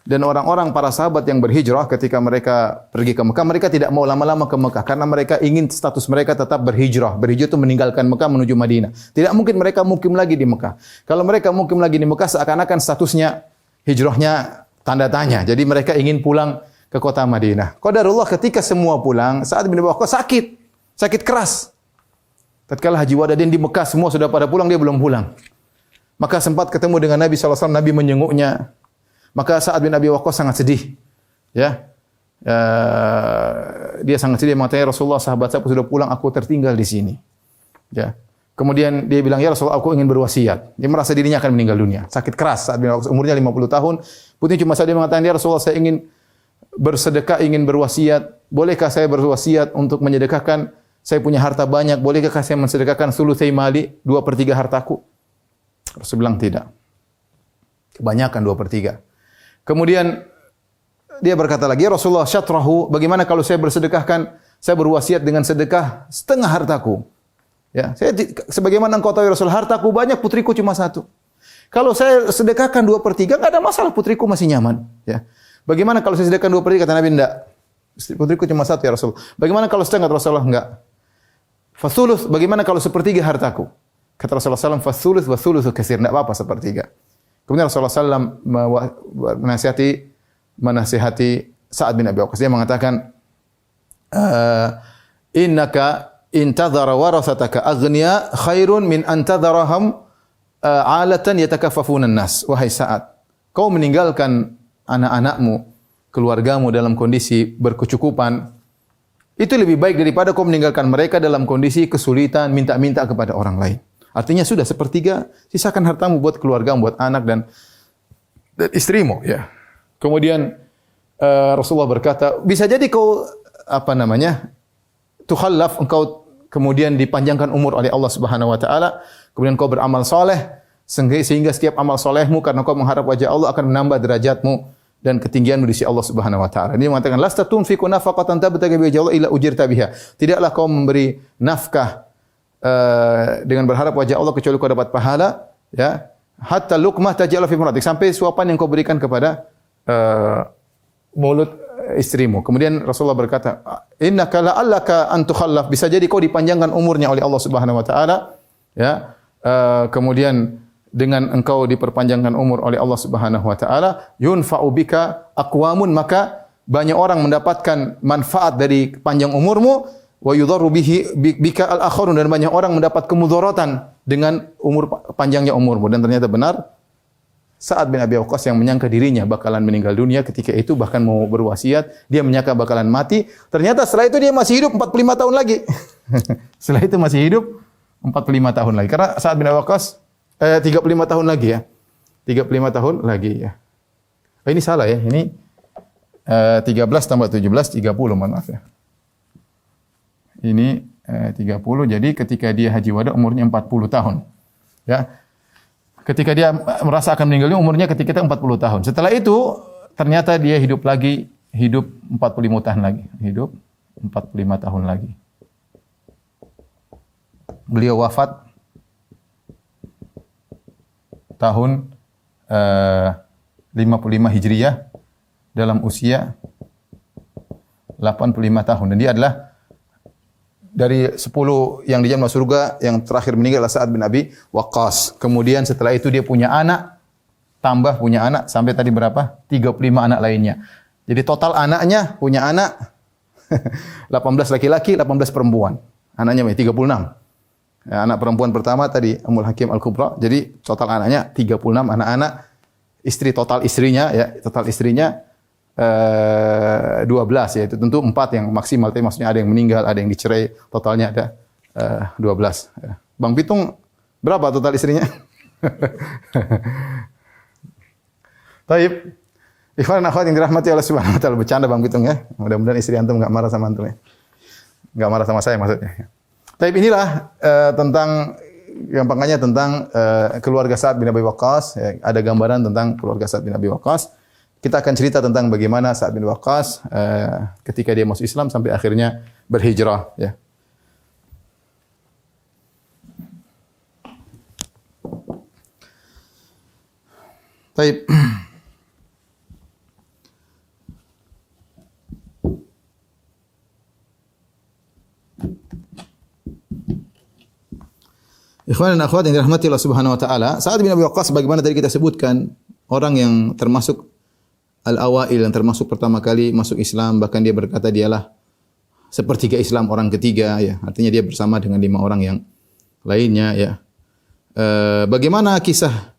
dan orang-orang para sahabat yang berhijrah ketika mereka pergi ke Mekah, mereka tidak mau lama-lama ke Mekah karena mereka ingin status mereka tetap berhijrah. Berhijrah itu meninggalkan Mekah menuju Madinah. Tidak mungkin mereka mukim lagi di Mekah. Kalau mereka mukim lagi di Mekah, seakan-akan statusnya hijrahnya tanda tanya. Jadi mereka ingin pulang ke kota Madinah. Qadarullah ketika semua pulang, Sa'ad bin Abi Waqqas sakit keras. Tatkala haji wada di Mekah semua sudah pada pulang, dia belum pulang. Maka sempat ketemu dengan Nabi SAW, Nabi menyenguknya. Maka Sa'ad bin Abi Waqqas sangat sedih. Ya. Dia sangat sedih, mengatakan, Rasulullah, sahabat saya sudah pulang, aku tertinggal di sini. Ya. Kemudian dia bilang, ya Rasulullah, aku ingin berwasiat. Dia merasa dirinya akan meninggal dunia. Sakit keras, Sa'ad bin Abi Waqqas, umurnya 50 tahun. Putihnya cuma saja mengatakan, ya Rasulullah, saya ingin bersedekah, ingin berwasiat. Bolehkah saya berwasiat untuk menyedekahkan? Saya punya harta banyak, bolehkah saya mensedekahkan sulusai mali, 2/3 hartaku? Rasul bilang tidak. Kebanyakan 2/3. Kemudian dia berkata lagi, ya Rasulullah, syatrahu, bagaimana kalau saya bersedekahkan, saya berwasiat dengan sedekah setengah hartaku. Ya, saya sebagaimana engkau tahu ya Rasul, hartaku banyak, putriku cuma 1. Kalau saya sedekahkan 2/3 enggak ada masalah, putriku masih nyaman, ya. Bagaimana kalau saya sedekahkan 2/3? Kata Nabi, enggak. Putriku cuma satu ya Rasul. Bagaimana kalau setengah? Kata Rasulullah, enggak. Fasulus, bagaimana kalau 1/3 hartaku? Kata Rasulullah SAW, fasulus wa sulusu katsir, enggak apa-apa 1/3. Kemudian Rasulullah SAW menasihati Sa'ad bin Abi Waqqas. Dia mengatakan, innaka intadhara warasataka aghniya khairun min antadharahum alatan yatakaffafuna an-nas. Wahai Sa'ad, kau meninggalkan anak-anakmu, keluargamu dalam kondisi berkecukupan, itu lebih baik daripada kau meninggalkan mereka dalam kondisi kesulitan, minta-minta kepada orang lain. Artinya sudah 1/3, sisakan hartamu buat keluargamu, buat anak dan istrimu, ya. Kemudian Rasulullah berkata, bisa jadi kau tukhallaf, engkau kemudian dipanjangkan umur oleh Allah Subhanahu wa taala, kemudian kau beramal soleh sehingga setiap amal solehmu karena kau mengharap wajah Allah akan menambah derajatmu dan ketinggianmu di sisi Allah Subhanahu wa taala. Dia mengatakan, lasta tunfiqu nafaqatan tabtaghi bi wajhi Allah illa ujirta biha. Tidaklah kau memberi nafkah dengan berharap wajah Allah kecuali kau dapat pahala, ya. Hatta luqmah taj'ala fi imratik, sampai suapan yang kau berikan kepada mulut istrimu. Kemudian Rasulullah berkata, innaka la'allaka an tukhallaf, bisa jadi kau dipanjangkan umurnya oleh Allah Subhanahu wa taala, ya. Kemudian dengan engkau diperpanjangkan umur oleh Allah Subhanahu wa taala, yunfa'u bika aqwamun, maka banyak orang mendapatkan manfaat dari panjang umurmu, wa yudharru bika al-akharun, dan banyak orang mendapat kemudaratan dengan panjangnya umurmu. Dan ternyata benar, Sa'ad bin Abi Waqqas yang menyangka dirinya bakalan meninggal dunia ketika itu, bahkan mau berwasiat, dia menyangka bakalan mati. Ternyata setelah itu dia masih hidup 45 tahun lagi. Setelah itu masih hidup 45 tahun lagi. Karena Sa'ad bin Abi Waqqas 35 tahun lagi, ya. 35 tahun lagi, ya. Oh, ini salah, ya. Ini 13 tambah 17 30, mohon maaf, ya. Ini 30, jadi ketika dia haji wada umurnya 40 tahun. Ya. Ketika dia merasa akan meninggalnya umurnya ketika itu 40 tahun. Setelah itu ternyata dia hidup 45 tahun lagi. Hidup 45 tahun lagi. Beliau wafat tahun 55 Hijriyah dalam usia 85 tahun. Dan dia adalah dari 10 yang dijamin masuk surga, yang terakhir meninggal adalah Sa'ad bin Abi Waqqas. Kemudian setelah itu dia punya anak, tambah punya anak, sampai tadi berapa? 35 anak lainnya. Jadi total anaknya, punya anak 18 laki-laki, 18 perempuan. Anaknya 36. Ya, anak perempuan pertama tadi Ummul Hakim Al-Kubra. Jadi total anaknya 36 anak-anak. Istri total istrinya, ya, total istrinya 12, ya. Itu tentu 4 yang maksimal, tapi maksudnya ada yang meninggal, ada yang dicerai, totalnya ada 12. Ya. Bang Pitung berapa total istrinya? Taib. Ikhwan dan akhwat yang dirahmati Allah Subhanahu wa taala, bercanda Bang Pitung, ya. Mudah-mudahan istri antum enggak marah sama antum, ya. Enggak marah sama saya maksudnya. Taib, inilah tentang gampangnya tentang keluarga Sa'ad bin Abi Waqqas, ya. Ada gambaran tentang keluarga Sa'ad bin Abi Waqqas. Kita akan cerita tentang bagaimana Sa'ad bin Waqqas ketika dia masuk Islam sampai akhirnya berhijrah, ya. Taib. Ikhwan dan akhwat yang dirahmati Allah Subhanahu wa taala, Sa'ad bin Abi Waqqas bagaimana tadi kita sebutkan, orang yang termasuk al-awail, yang termasuk pertama kali masuk Islam, bahkan dia berkata dialah sepertiga Islam, orang ketiga, ya. Artinya dia bersama dengan 5 orang yang lainnya, ya. Bagaimana kisah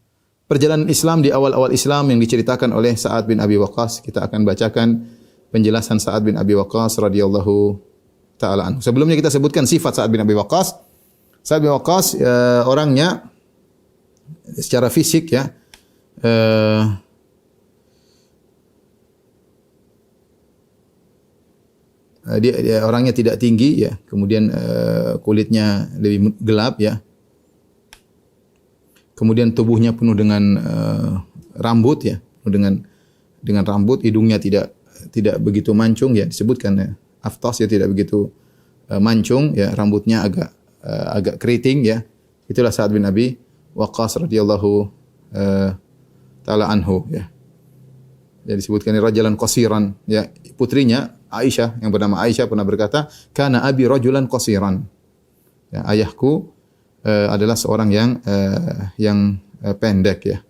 perjalanan Islam di awal-awal Islam yang diceritakan oleh Sa'ad bin Abi Waqqas? Kita akan bacakan penjelasan Sa'ad bin Abi Waqqas radhiyallahu taala anhu. Sebelumnya kita sebutkan sifat Sa'ad bin Abi Waqqas. Sa'ad bin Waqqas orangnya secara fisik, ya, dia orangnya tidak tinggi, ya, kemudian kulitnya lebih gelap, ya, kemudian tubuhnya penuh dengan rambut, ya, penuh dengan rambut, hidungnya tidak begitu mancung, ya, disebutkan, ya, aftas, ya, tidak begitu mancung, ya, rambutnya agak keriting, ya. Itulah Sa'ad bin Abi Waqqas radhiyallahu taala anhu ya. Jadi disebutkan ini rajulan qasiran ya, putrinya Aisyah yang bernama Aisyah pernah berkata, "Kana abi rajulan qasiran." Ya, ayahku adalah seorang yang pendek ya.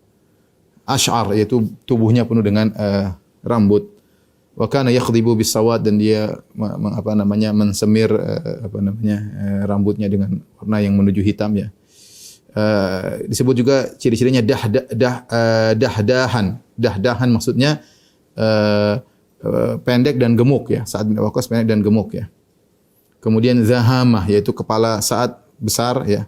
Asy'ar yaitu tubuhnya penuh dengan rambut. Wa kana yakhdibu bis-sawad dan dia mensemir rambutnya dengan warna yang menuju hitam ya. Disebut juga ciri-cirinya dahdahan. Dahdahan maksudnya pendek dan gemuk ya. Sa'ad bin Abi Waqqas pendek dan gemuk ya. Kemudian zahamah yaitu kepala Sa'ad besar ya.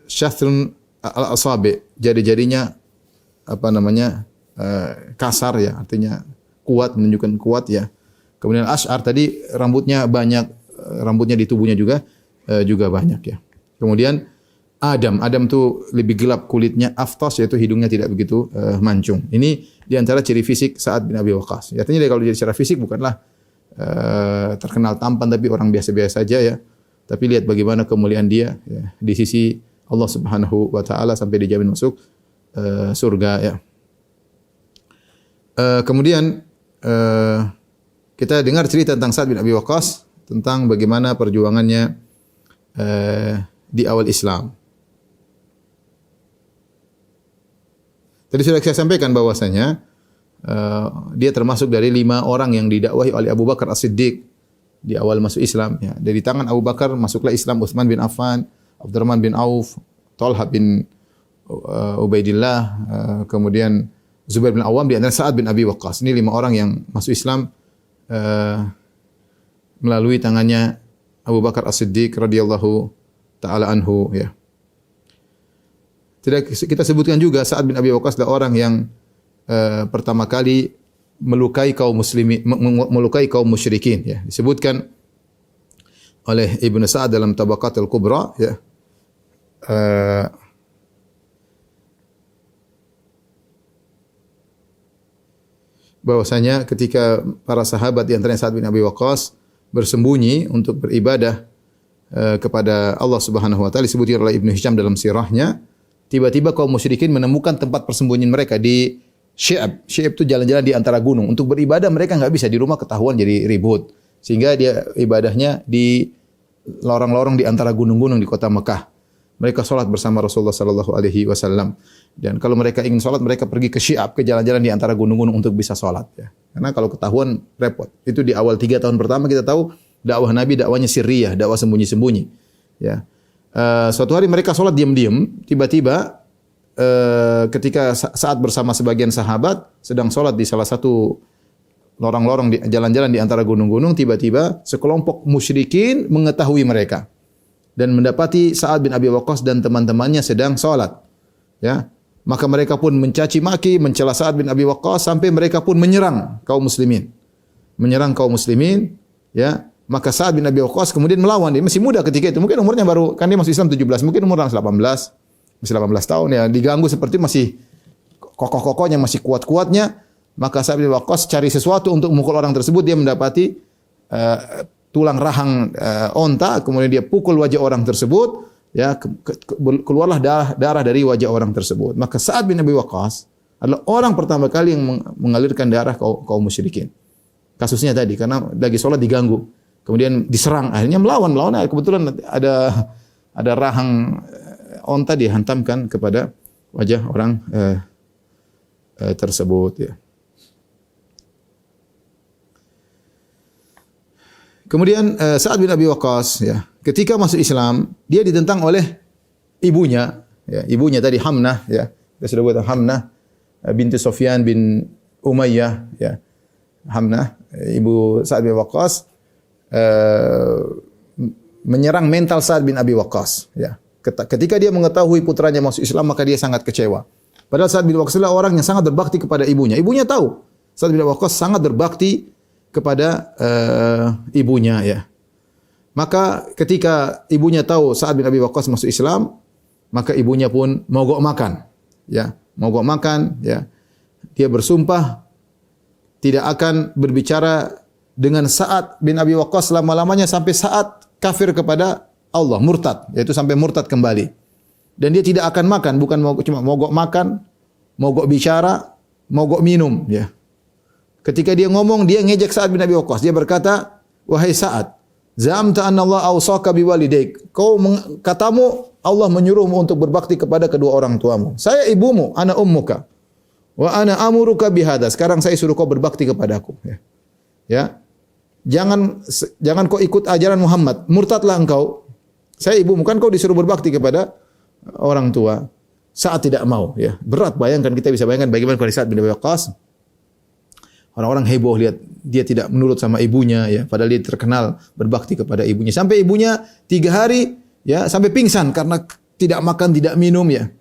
Syathrun al-asabi, jari-jarinya kasar ya, artinya kuat, menunjukkan kuat ya. Kemudian Asy'ar tadi rambutnya banyak, rambutnya di tubuhnya juga banyak ya. Kemudian Adam tu lebih gelap kulitnya, aftas yaitu hidungnya tidak begitu mancung. Ini di antara ciri fisik Sa'ad bin Abi Waqqas. Artinya kalau dia secara fisik bukanlah terkenal tampan tapi orang biasa-biasa saja ya. Tapi lihat bagaimana kemuliaan dia ya, di sisi Allah Subhanahu wa taala sampai dijamin masuk surga ya. Kemudian kita dengar cerita tentang Sa'ad bin Abi Waqqas tentang bagaimana perjuangannya di awal Islam. Tadi sudah saya sampaikan bahwasanya dia termasuk dari 5 orang yang didakwahi oleh Abu Bakar As-Siddiq di awal masuk Islam. Ya. Dari tangan Abu Bakar masuklah Islam Utsman bin Affan, Abdurrahman bin Auf, Talha bin Ubaidillah, kemudian Zubair bin Awam, di antara Sa'ad bin Abi Waqqas. Ini 5 orang yang masuk Islam melalui tangannya Abu Bakar As-Siddiq radhiyallahu taala anhu ya. Kita sebutkan juga Sa'ad bin Abi Waqqas adalah orang yang pertama kali melukai kaum muslimin, melukai kaum musyrikin ya. Disebutkan oleh Ibnu Sa'ad dalam Tabaqatul Kubra ya. Bahwasanya ketika para sahabat di antaranya Sa'ad bin Abi Waqqas bersembunyi untuk beribadah kepada Allah Subhanahu wa taala, disebutkan oleh Ibnu Hisham dalam sirahnya, tiba-tiba kaum musyrikin menemukan tempat persembunyian mereka di Syi'ab. Syi'ab itu jalan-jalan di antara gunung. Untuk beribadah mereka enggak bisa, di rumah ketahuan jadi ribut. Sehingga dia ibadahnya di lorong-lorong di antara gunung-gunung di kota Mekah. Mereka salat bersama Rasulullah sallallahu alaihi wasallam. Dan kalau mereka ingin salat, mereka pergi ke Syi'ab, ke jalan-jalan di antara gunung-gunung untuk bisa salat ya. Karena kalau ketahuan repot. Itu di awal 3 tahun pertama kita tahu dakwah Nabi dakwahnya sirriyah, dakwah sembunyi-sembunyi ya. Suatu hari mereka salat diam-diam, tiba-tiba ketika saat bersama sebagian sahabat sedang salat di salah satu lorong-lorong di jalan-jalan di antara gunung-gunung, tiba-tiba sekelompok musyrikin mengetahui mereka dan mendapati Sa'ad bin Abi Waqqas dan teman-temannya sedang salat ya. Maka mereka pun mencaci maki, mencela Sa'ad bin Abi Waqqas sampai mereka pun menyerang kaum muslimin. Menyerang kaum muslimin ya. Maka Sa'ad bin Abi Waqqas kemudian melawan. Dia masih muda ketika itu. Mungkin umurnya baru, kan dia masuk Islam 17, mungkin umur 18. Masih 18 tahun ya, diganggu seperti masih kokoh-kokohnya, masih kuat-kuatnya. Maka Sa'ad bin Waqqas cari sesuatu untuk memukul orang tersebut. Dia mendapati tulang rahang onta, kemudian dia pukul wajah orang tersebut, ya keluarlah darah dari wajah orang tersebut. Maka Sa'ad bin Abi Waqqas adalah orang pertama kali yang mengalirkan darah kaum musyrikin. Kasusnya tadi karena lagi sholat diganggu, kemudian diserang, akhirnya melawan. Kebetulan ada rahang onta dihantamkan kepada wajah orang tersebut ya. Kemudian Sa'ad bin Abi Waqqas ya, ketika masuk Islam dia ditentang oleh ibunya ya. Ibunya tadi Hamnah ya. Kita sudah buat Hamnah binti Sufyan bin Umayyah ya. Hamnah ibu Sa'ad bin Waqqas menyerang mental Sa'ad bin Abi Waqqas ya. Ketika dia mengetahui putranya masuk Islam, maka dia sangat kecewa. Padahal Sa'ad bin Waqqas adalah orang yang sangat berbakti kepada ibunya. Ibunya tahu Sa'ad bin Waqqas sangat berbakti kepada ibunya ya. Maka ketika ibunya tahu Sa'ad bin Abi Waqqas masuk Islam, maka ibunya pun mogok makan ya. Mogok makan ya. Dia bersumpah tidak akan berbicara dengan Sa'ad bin Abi Waqqas selama-lamanya sampai saat kafir kepada Allah, murtad, yaitu sampai murtad kembali. dan dia tidak akan makan, bukan cuma mogok makan, mogok bicara, mogok minum, ya. Ketika dia ngomong, dia ngejek Sa'ad bin Abi Waqqas. Dia berkata, "Wahai Sa'ad, zamta anna Allah awsaka biwalidaik." Katamu Allah menyuruhmu untuk berbakti kepada kedua orang tuamu. Saya ibumu, ana ummuka. Wa ana amuruka bihada. Sekarang saya suruh kau berbakti kepadaku, ya. Ya. Jangan kau ikut ajaran Muhammad. Murtadlah engkau. Saya ibumu, kan kau disuruh berbakti kepada orang tua. Sa'ad tidak mau, ya. Berat, bayangkan, kita bisa bayangkan bagaimana kondisi Sa'ad bin Abi Waqqas. Orang-orang heboh lihat dia tidak menurut sama ibunya, ya, padahal dia terkenal berbakti kepada ibunya. Sampai ibunya 3 hari, ya, sampai pingsan karena tidak makan, tidak minum, ya.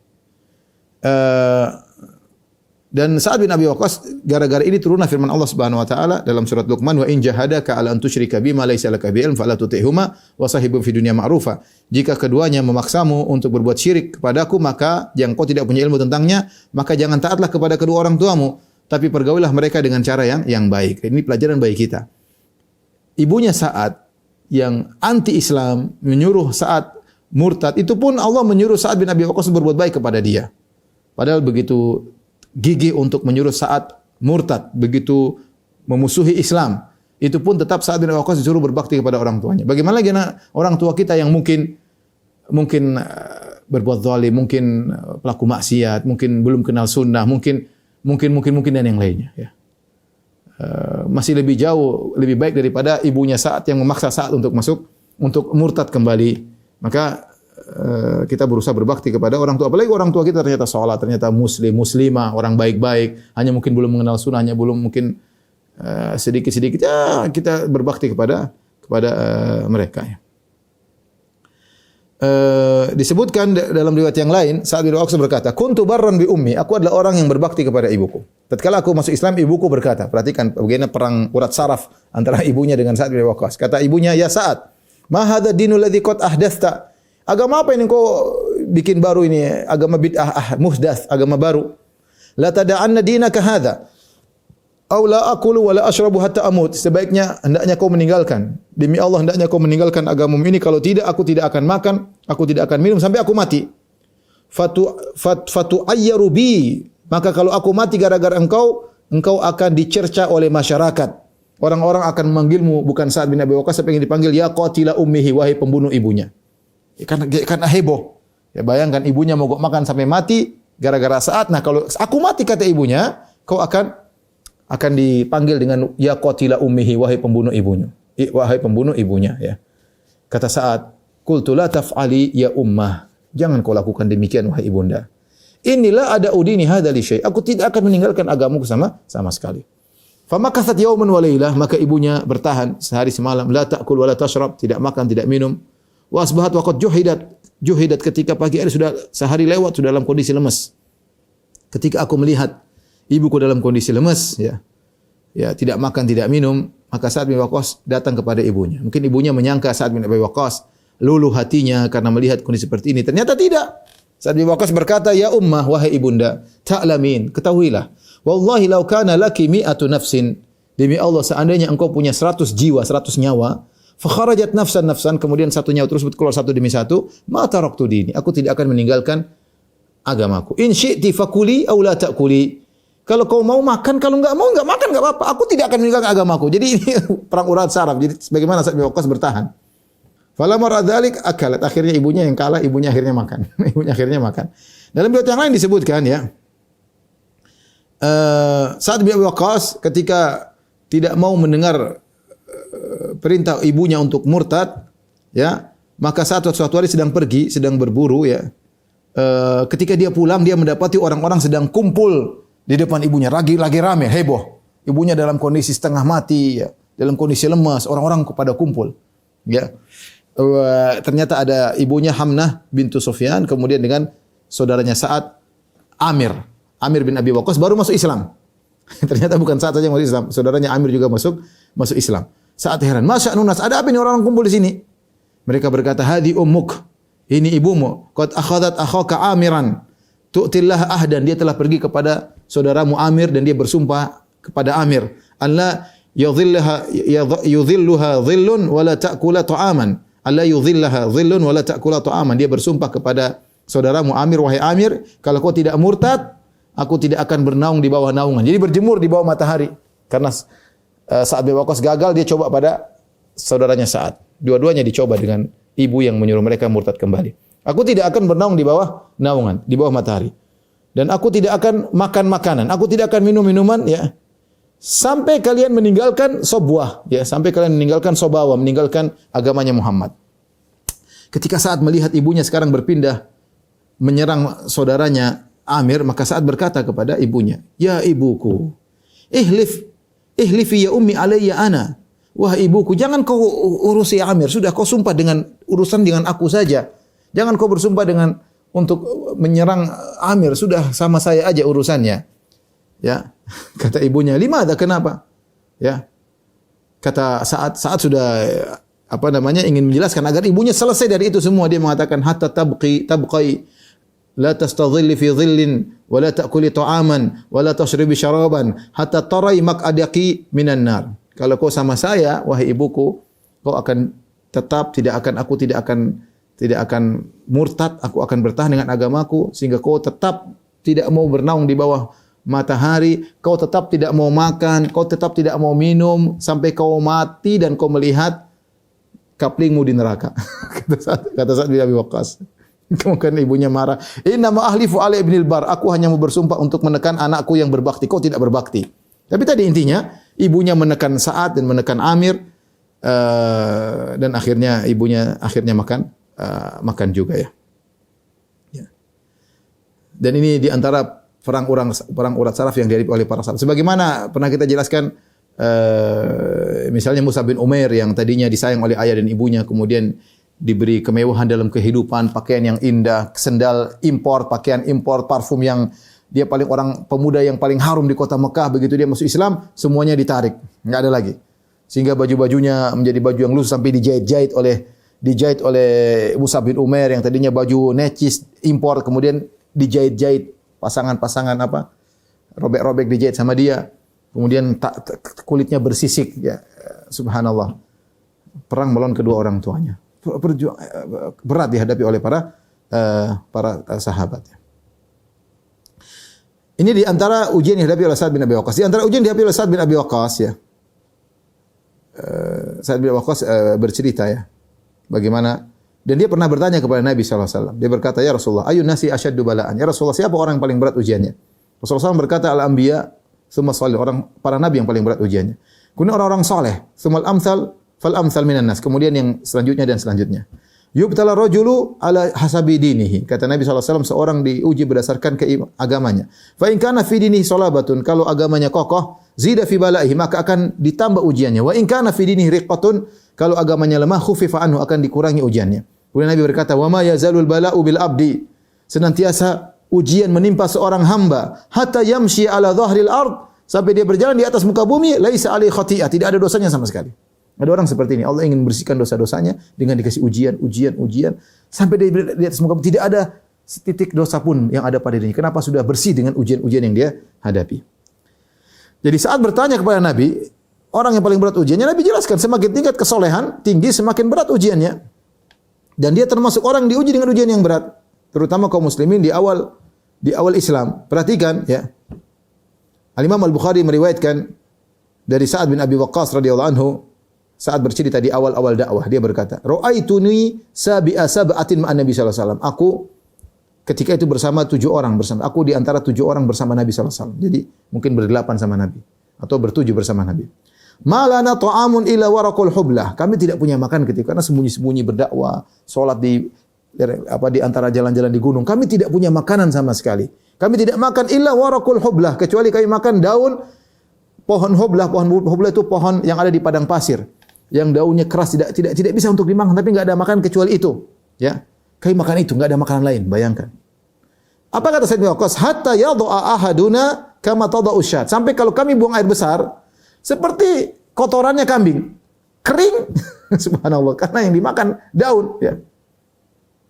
Dan Sa'ad bin Abi Waqqas, gara-gara ini turunlah firman Allah Subhanahu wa taala dalam surat Luqman, "Wa in jahadaka 'ala an tusyrika bima laysa laka bi'ilm fala tuti'huma wa sahibhum fid dunya ma'rufa." Jika keduanya memaksamu untuk berbuat syirik kepadaku, maka yang kau tidak punya ilmu tentangnya, maka jangan taatlah kepada kedua orang tuamu, tapi pergaulilah mereka dengan cara yang baik. Ini pelajaran bagi kita. Ibunya Sa'ad yang anti-Islam menyuruh Sa'ad murtad, itu pun Allah menyuruh Sa'ad bin Abi Waqqas berbuat baik kepada dia. Padahal begitu gigih untuk menyuruh Sa'ad murtad, begitu memusuhi Islam, itu pun tetap Sa'ad bin Abi Waqqas disuruh berbakti kepada orang tuanya. Bagaimana lagi orang tua kita yang mungkin berbuat zalim, mungkin pelaku maksiat, mungkin belum kenal sunnah, mungkin dan yang lainnya, ya. Masih lebih jauh, lebih baik daripada ibunya Sa'ad yang memaksa Sa'ad untuk murtad kembali. Maka kita berusaha berbakti kepada orang tua, apalagi orang tua kita ternyata salat, ternyata muslimah, orang baik-baik, hanya mungkin belum mengenal sunnah, hanya belum mungkin sedikit-sedikit, ya, kita berbakti kepada mereka, ya. Disebutkan dalam riwayat yang lain, Sa'ad bin Waqqas berkata, "Kuntu barran bi ummi." Aku adalah orang yang berbakti kepada ibuku. Tatkala aku masuk Islam, ibuku berkata, perhatikan bagaimana perang urat saraf antara ibunya dengan Sa'ad bin Waqqas. Kata ibunya, "Ya Sa'ad, ma hadha dinul ladzi qad ahdatsta?" Agama apa ini kau bikin baru ini? Agama bid'ah, muhdath, agama baru. "La tada'anna dinaka hadha aw la aqulu wa la ashrabu hatta amut." Sebaiknya hendaknya kau meninggalkan. Demi Allah hendaknya kau meninggalkan agamamu ini, kalau tidak aku tidak akan makan, aku tidak akan minum sampai aku mati. Fatu ayyaru bi. Maka kalau aku mati gara-gara engkau akan dicerca oleh masyarakat. Orang-orang akan memanggilmu bukan Sa'ad bin Abi Waqqas, tapi ingin dipanggil ya qatila ummihi, wahai pembunuh ibunya. Karena heboh. Ya, bayangkan ibunya mogok makan sampai mati gara-gara Sa'ad. Nah, kalau aku mati kata ibunya, kau akan dipanggil dengan ya qatila ummihi, wahai pembunuh ibunya. Wahai pembunuh ibunya, ya. Kata Sa'ad, "Qultu la taf'ali ya ummah." Jangan kau lakukan demikian wahai ibunda. "Inilah ada udini hadza li syai'." Aku tidak akan meninggalkan agamaku sama sekali. Famakathat yauman wa lailah, maka ibunya bertahan sehari semalam, la ta'kul wa la tashrab, tidak makan, tidak minum. Wa asbahat wa qad juhidat, ketika pagi hari sudah sehari lewat, sudah dalam kondisi lemas. Ketika aku melihat ibuku dalam kondisi lemas, ya tidak makan, tidak minum, maka Sa'ad bin Waqqas datang kepada ibunya. Mungkin ibunya menyangka Sa'ad bin Abi Waqqas luluh hatinya karena melihat kondisi seperti ini. Ternyata tidak. Sa'ad bin Waqqas berkata, "Ya ummah, wahai ibunda, ta'lamin, ketahuilah, wallahi law kana laki mi'atu nafsin." Demi Allah, seandainya engkau punya 100 jiwa, 100 nyawa, fa kharajat nafsan, kemudian satu nyawa terus keluar satu demi satu, ma taraktu dini, aku tidak akan meninggalkan agamaku. In syi'ti fakuli aw la ta'kuli. Kalau kau mau makan, kalau enggak mau enggak makan enggak apa-apa. Aku tidak akan meninggalkan agamaku. Jadi ini perang urat saraf. Jadi sebagaimana Sa'ad bin Waqqas bertahan. Falamma radzalik akalat. Akhirnya ibunya yang kalah, ibunya akhirnya makan. Dalam riwayat yang lain disebutkan, ya, Sa'ad bin Waqqas ketika tidak mau mendengar perintah ibunya untuk murtad, ya, maka suatu hari sedang berburu, ya. Ketika dia pulang, dia mendapati orang-orang sedang kumpul di depan ibunya, lagi rame, heboh. Ibunya dalam kondisi setengah mati, ya, dalam kondisi lemas, orang-orang pada kumpul, ya. Ternyata ada ibunya Hamnah bintu Sufyan, kemudian dengan saudaranya Sa'ad, Amir bin Abi Waqqas baru masuk Islam. Ternyata bukan Sa'ad saja yang masuk Islam, saudaranya Amir juga masuk Islam. Sa'ad heran, "Masya nunas, ada apa ini orang kumpul di sini?" Mereka berkata, "Hadi ummuk, ini ibumu, qad akhadat akhaka Amiran, tu'tillah ahdan." Dia telah pergi kepada saudaramu Amir dan dia bersumpah kepada Amir, "Allah yudhilluha dhillun wa la ta'kula ta'aman." Allah yudhillaha dhillun wa la ta'kula ta'aman. Dia bersumpah kepada saudaramu Amir, wahai Amir, kalau kau tidak murtad, aku tidak akan bernaung di bawah naungan. Jadi berjemur di bawah matahari. Karena Sa'ad bin Waqqas gagal, dia coba pada saudaranya Sa'ad. Dua-duanya dicoba dengan ibu yang menyuruh mereka murtad kembali. Aku tidak akan bernaung di bawah naungan, di bawah matahari. Dan aku tidak akan makan makanan, aku tidak akan minum minuman, ya. Sampai kalian meninggalkan sobwah, ya, sampai kalian meninggalkan sobawa, meninggalkan agamanya Muhammad. Ketika Sa'ad melihat ibunya sekarang berpindah menyerang saudaranya Amir, maka Sa'ad berkata kepada ibunya, "Ya ibuku, ihlifi ya ummi alayya ana." Wah ibuku, jangan kau urusi Amir, sudah kau sumpah dengan urusan dengan aku saja. Jangan kau bersumpah dengan untuk menyerang Amir, sudah sama saya aja urusannya. Ya, kata ibunya, "Limadha, kenapa?" Ya. Kata saat sudah ingin menjelaskan agar ibunya selesai dari itu semua, dia mengatakan hatta tabqi la tastadhilli fi dhillin wa la ta'kuli ta'aman wa la tashribi syaraban hatta tarai maq'adaki minan nar. Kalau kau sama saya wahai ibuku, kau akan tetap aku tidak akan murtad, aku akan bertahan dengan agamaku sehingga kau tetap tidak mau bernaung di bawah matahari, kau tetap tidak mau makan, kau tetap tidak mau minum sampai kau mati dan kau melihat kaplingmu di neraka. Kata Sa'ad bin Abi Waqqas. Kemudian ibunya marah. Inna ma ahlifu ala ibnil bar. Aku hanya mau bersumpah untuk menekan anakku yang berbakti. Kau tidak berbakti. Tapi tadi intinya ibunya menekan Sa'ad dan menekan Amir dan akhirnya ibunya makan juga ya. Dan ini di antara perang urat saraf yang dihadapi oleh para sahabat. Sebagaimana pernah kita jelaskan, misalnya Mus'ab bin Umair yang tadinya disayang oleh ayah dan ibunya, kemudian diberi kemewahan dalam kehidupan, pakaian yang indah, sendal impor, pakaian impor, parfum yang dia orang pemuda yang paling harum di kota Mekah. Begitu dia masuk Islam, semuanya ditarik, nggak ada lagi. Sehingga baju-bajunya menjadi baju yang lusuh sampai dijahit oleh Mus'ab bin Umair yang tadinya baju necis impor, kemudian dijahit-jahit pasangan-pasangan robek-robek dijahit sama dia, kemudian kulitnya bersisik, ya subhanallah. Perang melawan kedua orang tuanya, berat dihadapi oleh para sahabat. Ini di antara ujian yang dihadapi oleh Sa'ad bin Abi Waqqas. Di antara ujian yang dihadapi oleh Sa'ad bin Abi Waqqas, ya, Sa'ad bin Abi Waqqas bercerita, ya, bagaimana. Dan dia pernah bertanya kepada Nabi SAW. Dia berkata, "Ya Rasulullah, ayun nasi asyaddu bala'an?" Ya Rasulullah, siapa orang yang paling berat ujiannya? Rasulullah SAW berkata, "Al-anbiya, tsumma salih." Para nabi yang paling berat ujiannya. Kemudian orang-orang saleh, tsummal amsal fal amsal minan nas. Kemudian yang selanjutnya dan selanjutnya. Yubtala rajulu ala hasabi dinihi. Kata Nabi SAW, seorang diuji berdasarkan agamanya. Fa in kana fi dinihi salabatun, kalau agamanya kokoh, zida fi bala'ihi, maka akan ditambah ujiannya. Wa in kana fi dinihi riqqatun, kalau agamanya lemah, khufifa anhu, akan dikurangi ujiannya. Kemudian Nabi berkata, "Wa ma yazalul bala'u bil abdi." Senantiasa ujian menimpa seorang hamba hatta yamshi ala dhahril ard, sampai dia berjalan di atas muka bumi, laisa alaihi khati'ah, tidak ada dosanya sama sekali. Ada orang seperti ini, Allah ingin bersihkan dosa-dosanya dengan dikasih ujian, sampai dia di atas muka bumi tidak ada setitik dosa pun yang ada pada dirinya. Kenapa? Sudah bersih dengan ujian-ujian yang dia hadapi. Jadi saat bertanya kepada Nabi, orang yang paling berat ujiannya, Nabi jelaskan semakin tingkat kesolehan tinggi, semakin berat ujiannya. Dan dia termasuk orang diuji dengan ujian yang berat, terutama kaum muslimin di awal Islam. Perhatikan, ya. Al-Imam Al-Bukhari meriwayatkan dari Sa'ad bin Abi Waqqas radhiyallahu anhu, saat bercerita di awal-awal dakwah, dia berkata, "Ra'aituni sabi'a sab'atin ma'an Nabi sallallahu alaihi wasallam." Aku ketika itu bersama 7 orang bersama. Aku di antara 7 orang bersama Nabi sallallahu alaihi wasallam. Jadi mungkin ber-8 sama Nabi atau ber-7 bersama Nabi. "Malana ta'amun illa waraqul hublah." Kami tidak punya makan ketika, karena sembunyi-sembunyi berdakwah, salat di antara jalan-jalan di gunung. Kami tidak punya makanan sama sekali. Kami tidak makan illa waraqul hublah, kecuali kami makan daun pohon hublah. Pohon hublah itu pohon yang ada di padang pasir, yang daunnya keras, tidak bisa untuk dimakan, tapi enggak ada makan kecuali itu, ya. Kami makan itu, enggak ada makanan lain, bayangkan. Apa kata Sayyidina Waqqas? "Hatta yadha'a ahaduna kama tada'u syat." Sampai kalau kami buang air besar seperti kotorannya kambing, kering. Subhanallah, karena yang dimakan daun, ya.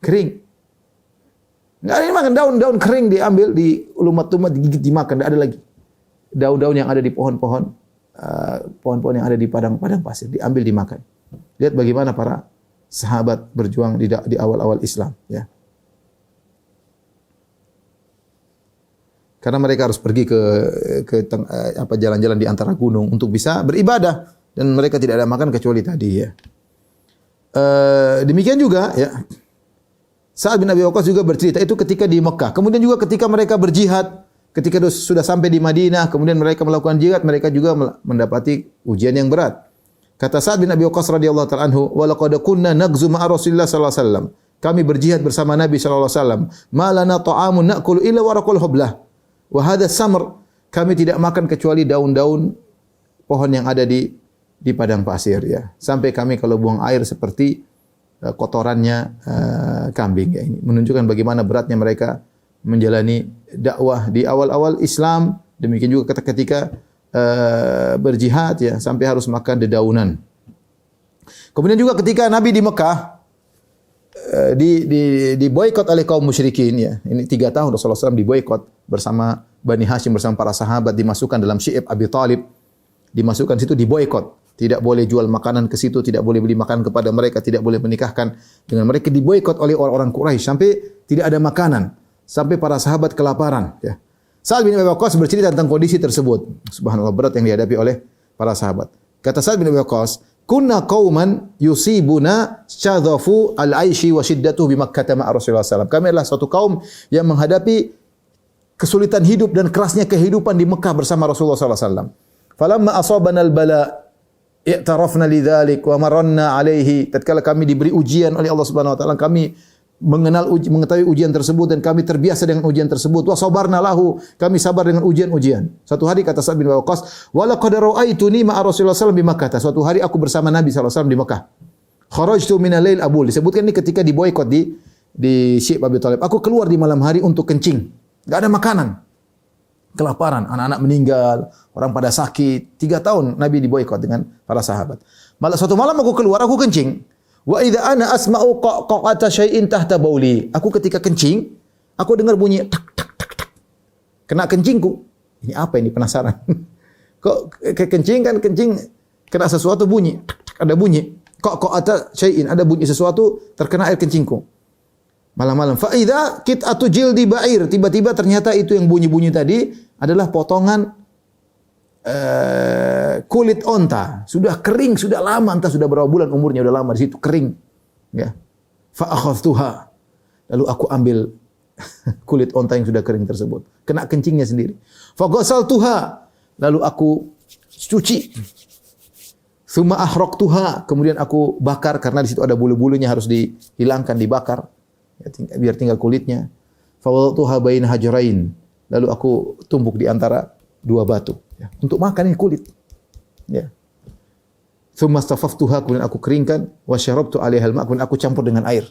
Kering. Enggak ada yang makan daun kering, diambil, diulumat-umat, digigit, dimakan, enggak ada lagi. Daun-daun yang ada di pohon-pohon yang ada di padang pasir diambil, dimakan. Lihat bagaimana para sahabat berjuang di awal-awal Islam, ya. Karena mereka harus pergi ke jalan-jalan di antara gunung untuk bisa beribadah dan mereka tidak ada makan kecuali tadi ya. Demikian juga ya. Sa'ad bin Abi Waqqas juga bercerita itu ketika di Mekah. Kemudian juga ketika mereka berjihad, ketika sudah sampai di Madinah, kemudian mereka melakukan jihad, mereka juga mendapati ujian yang berat. Kata Sa'ad bin Abi Waqqas radhiyallahu ta'ala anhu, "Wa laqad kunna nagzu ma'a Rasulillah sallallahu alaihi wasallam." Kami berjihad bersama Nabi sallallahu alaihi wasallam. "Ma lana ta'amun na'kulu illa waraqul hublah." Wa hadha samr. Kami tidak makan kecuali daun-daun pohon yang ada di padang pasir ya. Sampai kami kalau buang air seperti kotorannya kambing ya. Ini menunjukkan bagaimana beratnya mereka menjalani dakwah di awal-awal Islam. Demikian juga ketika berjihad ya, sampai harus makan dedaunan. Kemudian juga ketika Nabi di Mekah di boikot oleh kaum musyrikin ya. Ini 3 tahun Rasulullah SAW diboikot bersama Bani Hashim, bersama para sahabat, dimasukkan dalam Syi'ib Abi Thalib. Dimasukkan situ, diboikot. Tidak boleh jual makanan ke situ, tidak boleh beli makanan kepada mereka, tidak boleh menikahkan dengan mereka. Diboikot oleh orang-orang Quraisy sampai tidak ada makanan, sampai para sahabat kelaparan ya. Sa'ad bin Abi Waqqas bercerita tentang kondisi tersebut. Subhanallah, berat yang dihadapi oleh para sahabat. Kata Sa'ad bin Abi Waqqas, "Kunna qauman yusibuna syadhafu al-aishi wa shiddatuhu bi Makkah ma'a Rasulullah SAW." Kami adalah suatu kaum yang menghadapi kesulitan hidup dan kerasnya kehidupan di Mekah bersama Rasulullah SAW. Falamma asabana al-bala i'tarafna lidzalik wa marranna alaihi. Tatkala kami diberi ujian oleh Allah Subhanahu wa taala, kami mengetahui ujian tersebut dan kami terbiasa dengan ujian tersebut. Wa sabarna lahu, kami sabar dengan ujian-ujian. Suatu hari kata Sa'ad bin Waqqas, "Wa laqad ra'aituni ma'a Rasulullah SAW di Makkah." Suatu hari aku bersama Nabi SAW di Mekah. Kharajtu min al-lail abul. Disebutkan ini ketika diboikot di Syi'ib Abi Thalib. Aku keluar di malam hari untuk kencing. Enggak ada makanan. Kelaparan, anak-anak meninggal, orang pada sakit. 3 tahun Nabi diboikot dengan para sahabat. Malah suatu malam aku keluar, aku kencing. Wa idza ana asma'u qaqata syai'in tahta bauli. Aku ketika kencing, aku dengar bunyi tak tak tak tak. Kena kencingku. Ini apa ini, penasaran. Kok kencing kan kencing kena sesuatu bunyi. Tak, tak, ada bunyi. Qaqata syai'in, ada bunyi sesuatu terkena air kencingku. Malam-malam. Fa idza qit'atu jildi ba'ir. Tiba-tiba ternyata itu yang bunyi-bunyi tadi adalah potongan kulit onta, sudah kering, sudah lama, entah sudah berapa bulan umurnya, sudah lama di situ kering. Ya. Fa akhadhtuha. Lalu aku ambil kulit onta yang sudah kering tersebut, kena kencingnya sendiri. Fa ghasaltuha. Lalu aku cuci. Tsumma ahraqtuha. Kemudian aku bakar karena di situ ada bulu-bulunya, harus dihilangkan, dibakar. Ya, biar tinggal kulitnya. Fa wada'tuha baina hajrain. Lalu aku tumbuk di antara 2 batu. Ya, untuk makan ini kulit. Ya. Tsumma stafaftuha, kemudian aku keringkan, wa syarabtu 'alaiha al-ma', kemudian aku campur dengan air.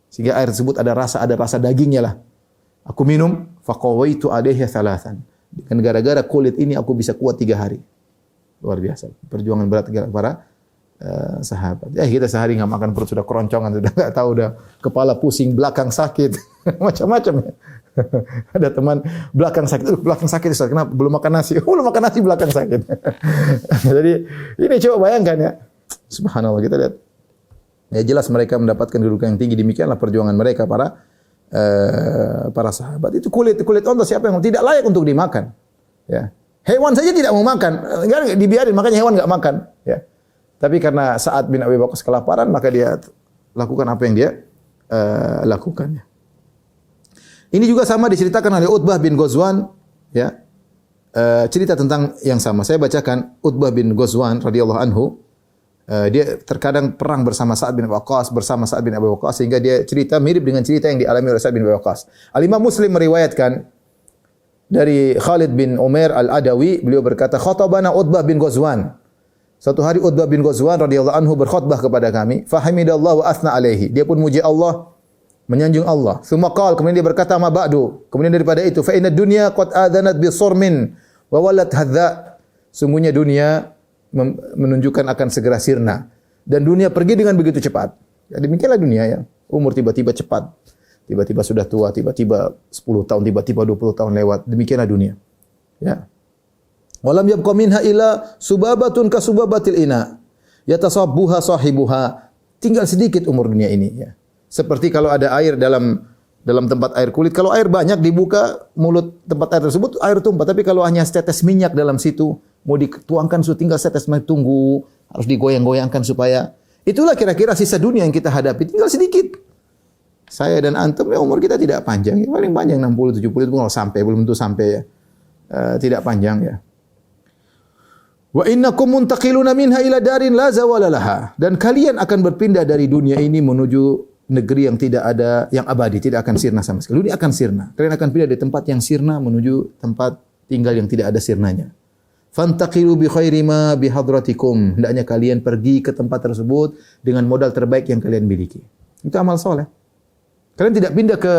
Sehingga air tersebut ada rasa dagingnya lah. Aku minum, faqawaitu 'alaiha thalathan. Dengan gara-gara kulit ini aku bisa kuat 3 hari. Luar biasa. Perjuangan berat para sahabat. Ya, kita sehari enggak makan, perut sudah keroncongan, sudah enggak tahu, udah kepala pusing, belakang sakit, macam-macam ya. Ada teman belakang sakit, belakang sakit Ustaz, kenapa? Belum makan nasi. Belum makan nasi belakang sakit. Jadi ini coba bayangkan ya. Subhanallah, kita lihat. Ya jelas mereka mendapatkan kedudukan yang tinggi, demikianlah perjuangan mereka para sahabat. Itu kulit onta siapa yang tidak layak untuk dimakan. Ya. Hewan saja tidak mau makan. Enggak dibiarin, makanya hewan enggak makan, ya. Tapi karena Sa'ad bin Abi Waqqas kelaparan, maka dia lakukan apa yang dia lakukan. Ini juga sama diceritakan oleh Utbah bin Ghazwan, ya. Cerita tentang yang sama. Saya bacakan Utbah bin Ghazwan radhiyallahu anhu. Dia terkadang perang bersama Sa'ad bin Waqqas, bersama Sa'ad bin Abi Waqqas, sehingga dia cerita mirip dengan cerita yang dialami oleh Sa'ad bin Abi Waqqas. Al-Imam Muslim meriwayatkan dari Khalid bin Umair Al-Adawi, beliau berkata, "Khatabana Utbah bin Ghazwan." Suatu hari Utbah bin Ghazwan radhiyallahu anhu berkhutbah kepada kami, "Fahamidallahu wa athna alaihi." Dia pun muji Allah, menyanjung Allah. Tsumma qala, kemudian dia berkata, "Ma ba'du." Kemudian daripada itu, "Fa inna dunya qad adanat bi surmin wa walat hadza." Sungguhnya dunia menunjukkan akan segera sirna dan dunia pergi dengan begitu cepat. Ya, demikianlah dunia ya. Umur tiba-tiba cepat. Tiba-tiba sudah tua, tiba-tiba 10 tahun, tiba-tiba 20 tahun lewat. Demikianlah dunia. Ya. Walam yabqa minha illa subabatun ka subabatil ina. Yatasabbuha sahibuha. Tinggal sedikit umur dunia ini ya. Seperti kalau ada air dalam dalam tempat air kulit. Kalau air banyak dibuka mulut tempat air tersebut, air tumpah. Tapi kalau hanya setetes minyak dalam situ, mau dituangkan tinggal setetes minyak, tunggu, harus digoyang-goyangkan supaya itulah kira-kira sisa dunia yang kita hadapi. Tinggal sedikit. Saya dan antum ya umur kita tidak panjang, ya, paling panjang 60 70 itu kalau sampai, belum tentu sampai ya. Tidak panjang ya. Wa innakum muntaqiluna minha ila darin la zawala laha. Dan kalian akan berpindah dari dunia ini menuju negeri yang tidak ada, yang abadi, tidak akan sirna sama sekali. Dunia akan sirna. Kalian akan pindah dari tempat yang sirna menuju tempat tinggal yang tidak ada sirnanya. Fantaqilu bi khairi ma bi hadratikum. Hendaknya kalian pergi ke tempat tersebut dengan modal terbaik yang kalian miliki. Itu amal soleh. Kalian tidak pindah ke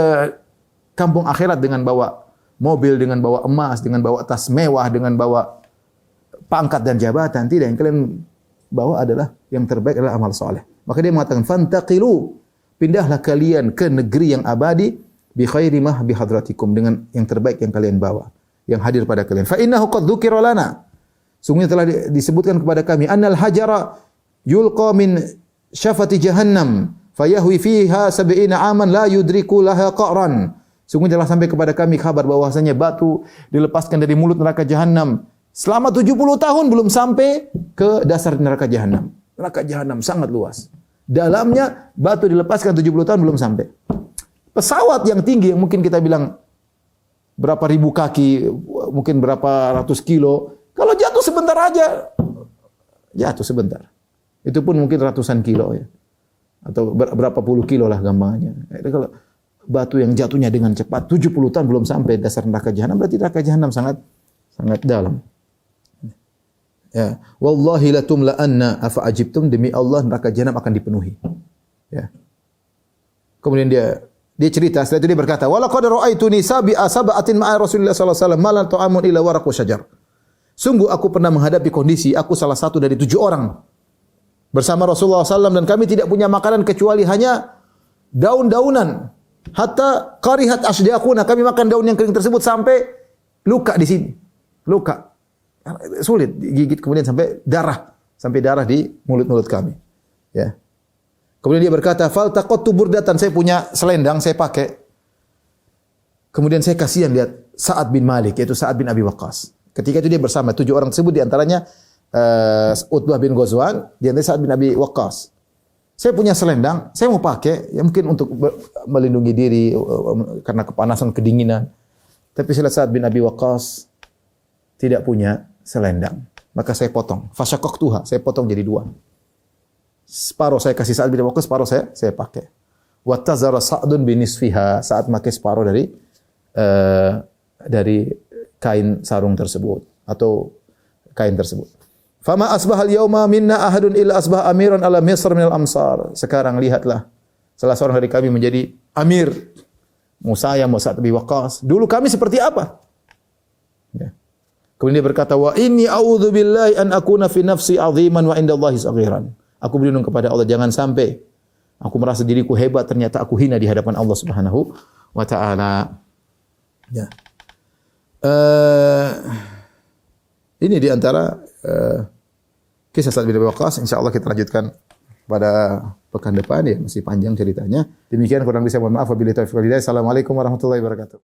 kampung akhirat dengan bawa mobil, dengan bawa emas, dengan bawa tas mewah, dengan bawa pangkat dan jabatan. Tidak, yang kalian bawa adalah yang terbaik adalah amal soleh. Maka dia mengatakan fantaqilu, pindahlah kalian ke negeri yang abadi bi khairi ma bi hadratikum, dengan yang terbaik yang kalian bawa, yang hadir pada kalian. Fa innahu qad dzukira lana. Sungguhnya telah disebutkan kepada kami annal hajara yulqa min syafati jahannam fayahwi fiha 70 aman la yudriku laha qa'ran. Sungguhnya telah sampai kepada kami kabar bahwasanya batu dilepaskan dari mulut neraka jahanam selama 70 tahun belum sampai ke dasar neraka jahanam. Neraka jahanam sangat luas. Dalamnya batu dilepaskan 70 tahun belum sampai. Pesawat yang tinggi yang mungkin kita bilang berapa ribu kaki, mungkin berapa ratus kilo, kalau jatuh sebentar aja, jatuh sebentar. Itu pun mungkin ratusan kilo ya. Atau berapa puluh kilo lah gampangnya. Kalau batu yang jatuhnya dengan cepat 70 tahun belum sampai dasar neraka jahanam, berarti neraka jahanam sangat dalam. Ya, wallahi latumla anna afa ajibtum, demi Allah neraka jahanam akan dipenuhi. Ya. Kemudian dia cerita, setelah itu dia berkata, wala qad ra'aituni sab'atin ma'a Rasulillah sallallahu alaihi wasallam ma la ta'amun illa waraqu syajar. Sungguh aku pernah menghadapi kondisi aku salah satu dari 7 orang bersama Rasulullah SAW, dan kami tidak punya makanan kecuali hanya daun-daunan. Hatta qarihat asdiaquna, kami makan daun yang kering tersebut sampai luka di sini. Luka. Sulit digigit, kemudian sampai darah di mulut-mulut kami. Ya. Kemudian dia berkata, "Fal taqattu burdatan," saya punya selendang, saya pakai. Kemudian saya kasihan lihat Sa'ad bin Malik, yaitu Sa'ad bin Abi Waqqas. Ketika itu dia bersama 7 orang tersebut, di antaranya Utbah bin Ghazwan, di antaranya Sa'ad bin Abi Waqqas. Saya punya selendang, saya mau pakai, ya mungkin untuk melindungi diri karena kepanasan, kedinginan. Tapi saya lihat Sa'ad bin Abi Waqqas tidak punya selendang, maka saya potong. Fasyaqaqtuha, saya potong jadi 2. Separuh saya kasih Sa'ad bin Abi Waqqas, separuh saya pakai. Wa tazara Sa'dun bin nisfiha, saat pakai separuh dari kain sarung tersebut atau kain tersebut. Fama asbahal yauma minna ahadun illa asbah amiran ala Misr minal amsar. Sekarang lihatlah, salah seorang dari kami menjadi amir. Mau saya, mau Sa'ad bin Abi Waqqas. Dulu kami seperti apa? Ya. Kemudian dia berkata, wa inni a'udzu billahi an akuna fi nafsi 'aziman wa indallahi saghiran. Aku berlindung kepada Allah, jangan sampai aku merasa diriku hebat, ternyata aku hina di hadapan Allah Subhanahu wa taala. Ya. Ini di antara kisah Sa'ad bin Abi Waqqas. Insyaallah kita lanjutkan pada pekan depan ya, masih panjang ceritanya. Demikian, kurang lebih saya mohon maaf. Wabillahi taufiq wal hidayah. Assalamualaikum warahmatullahi wabarakatuh.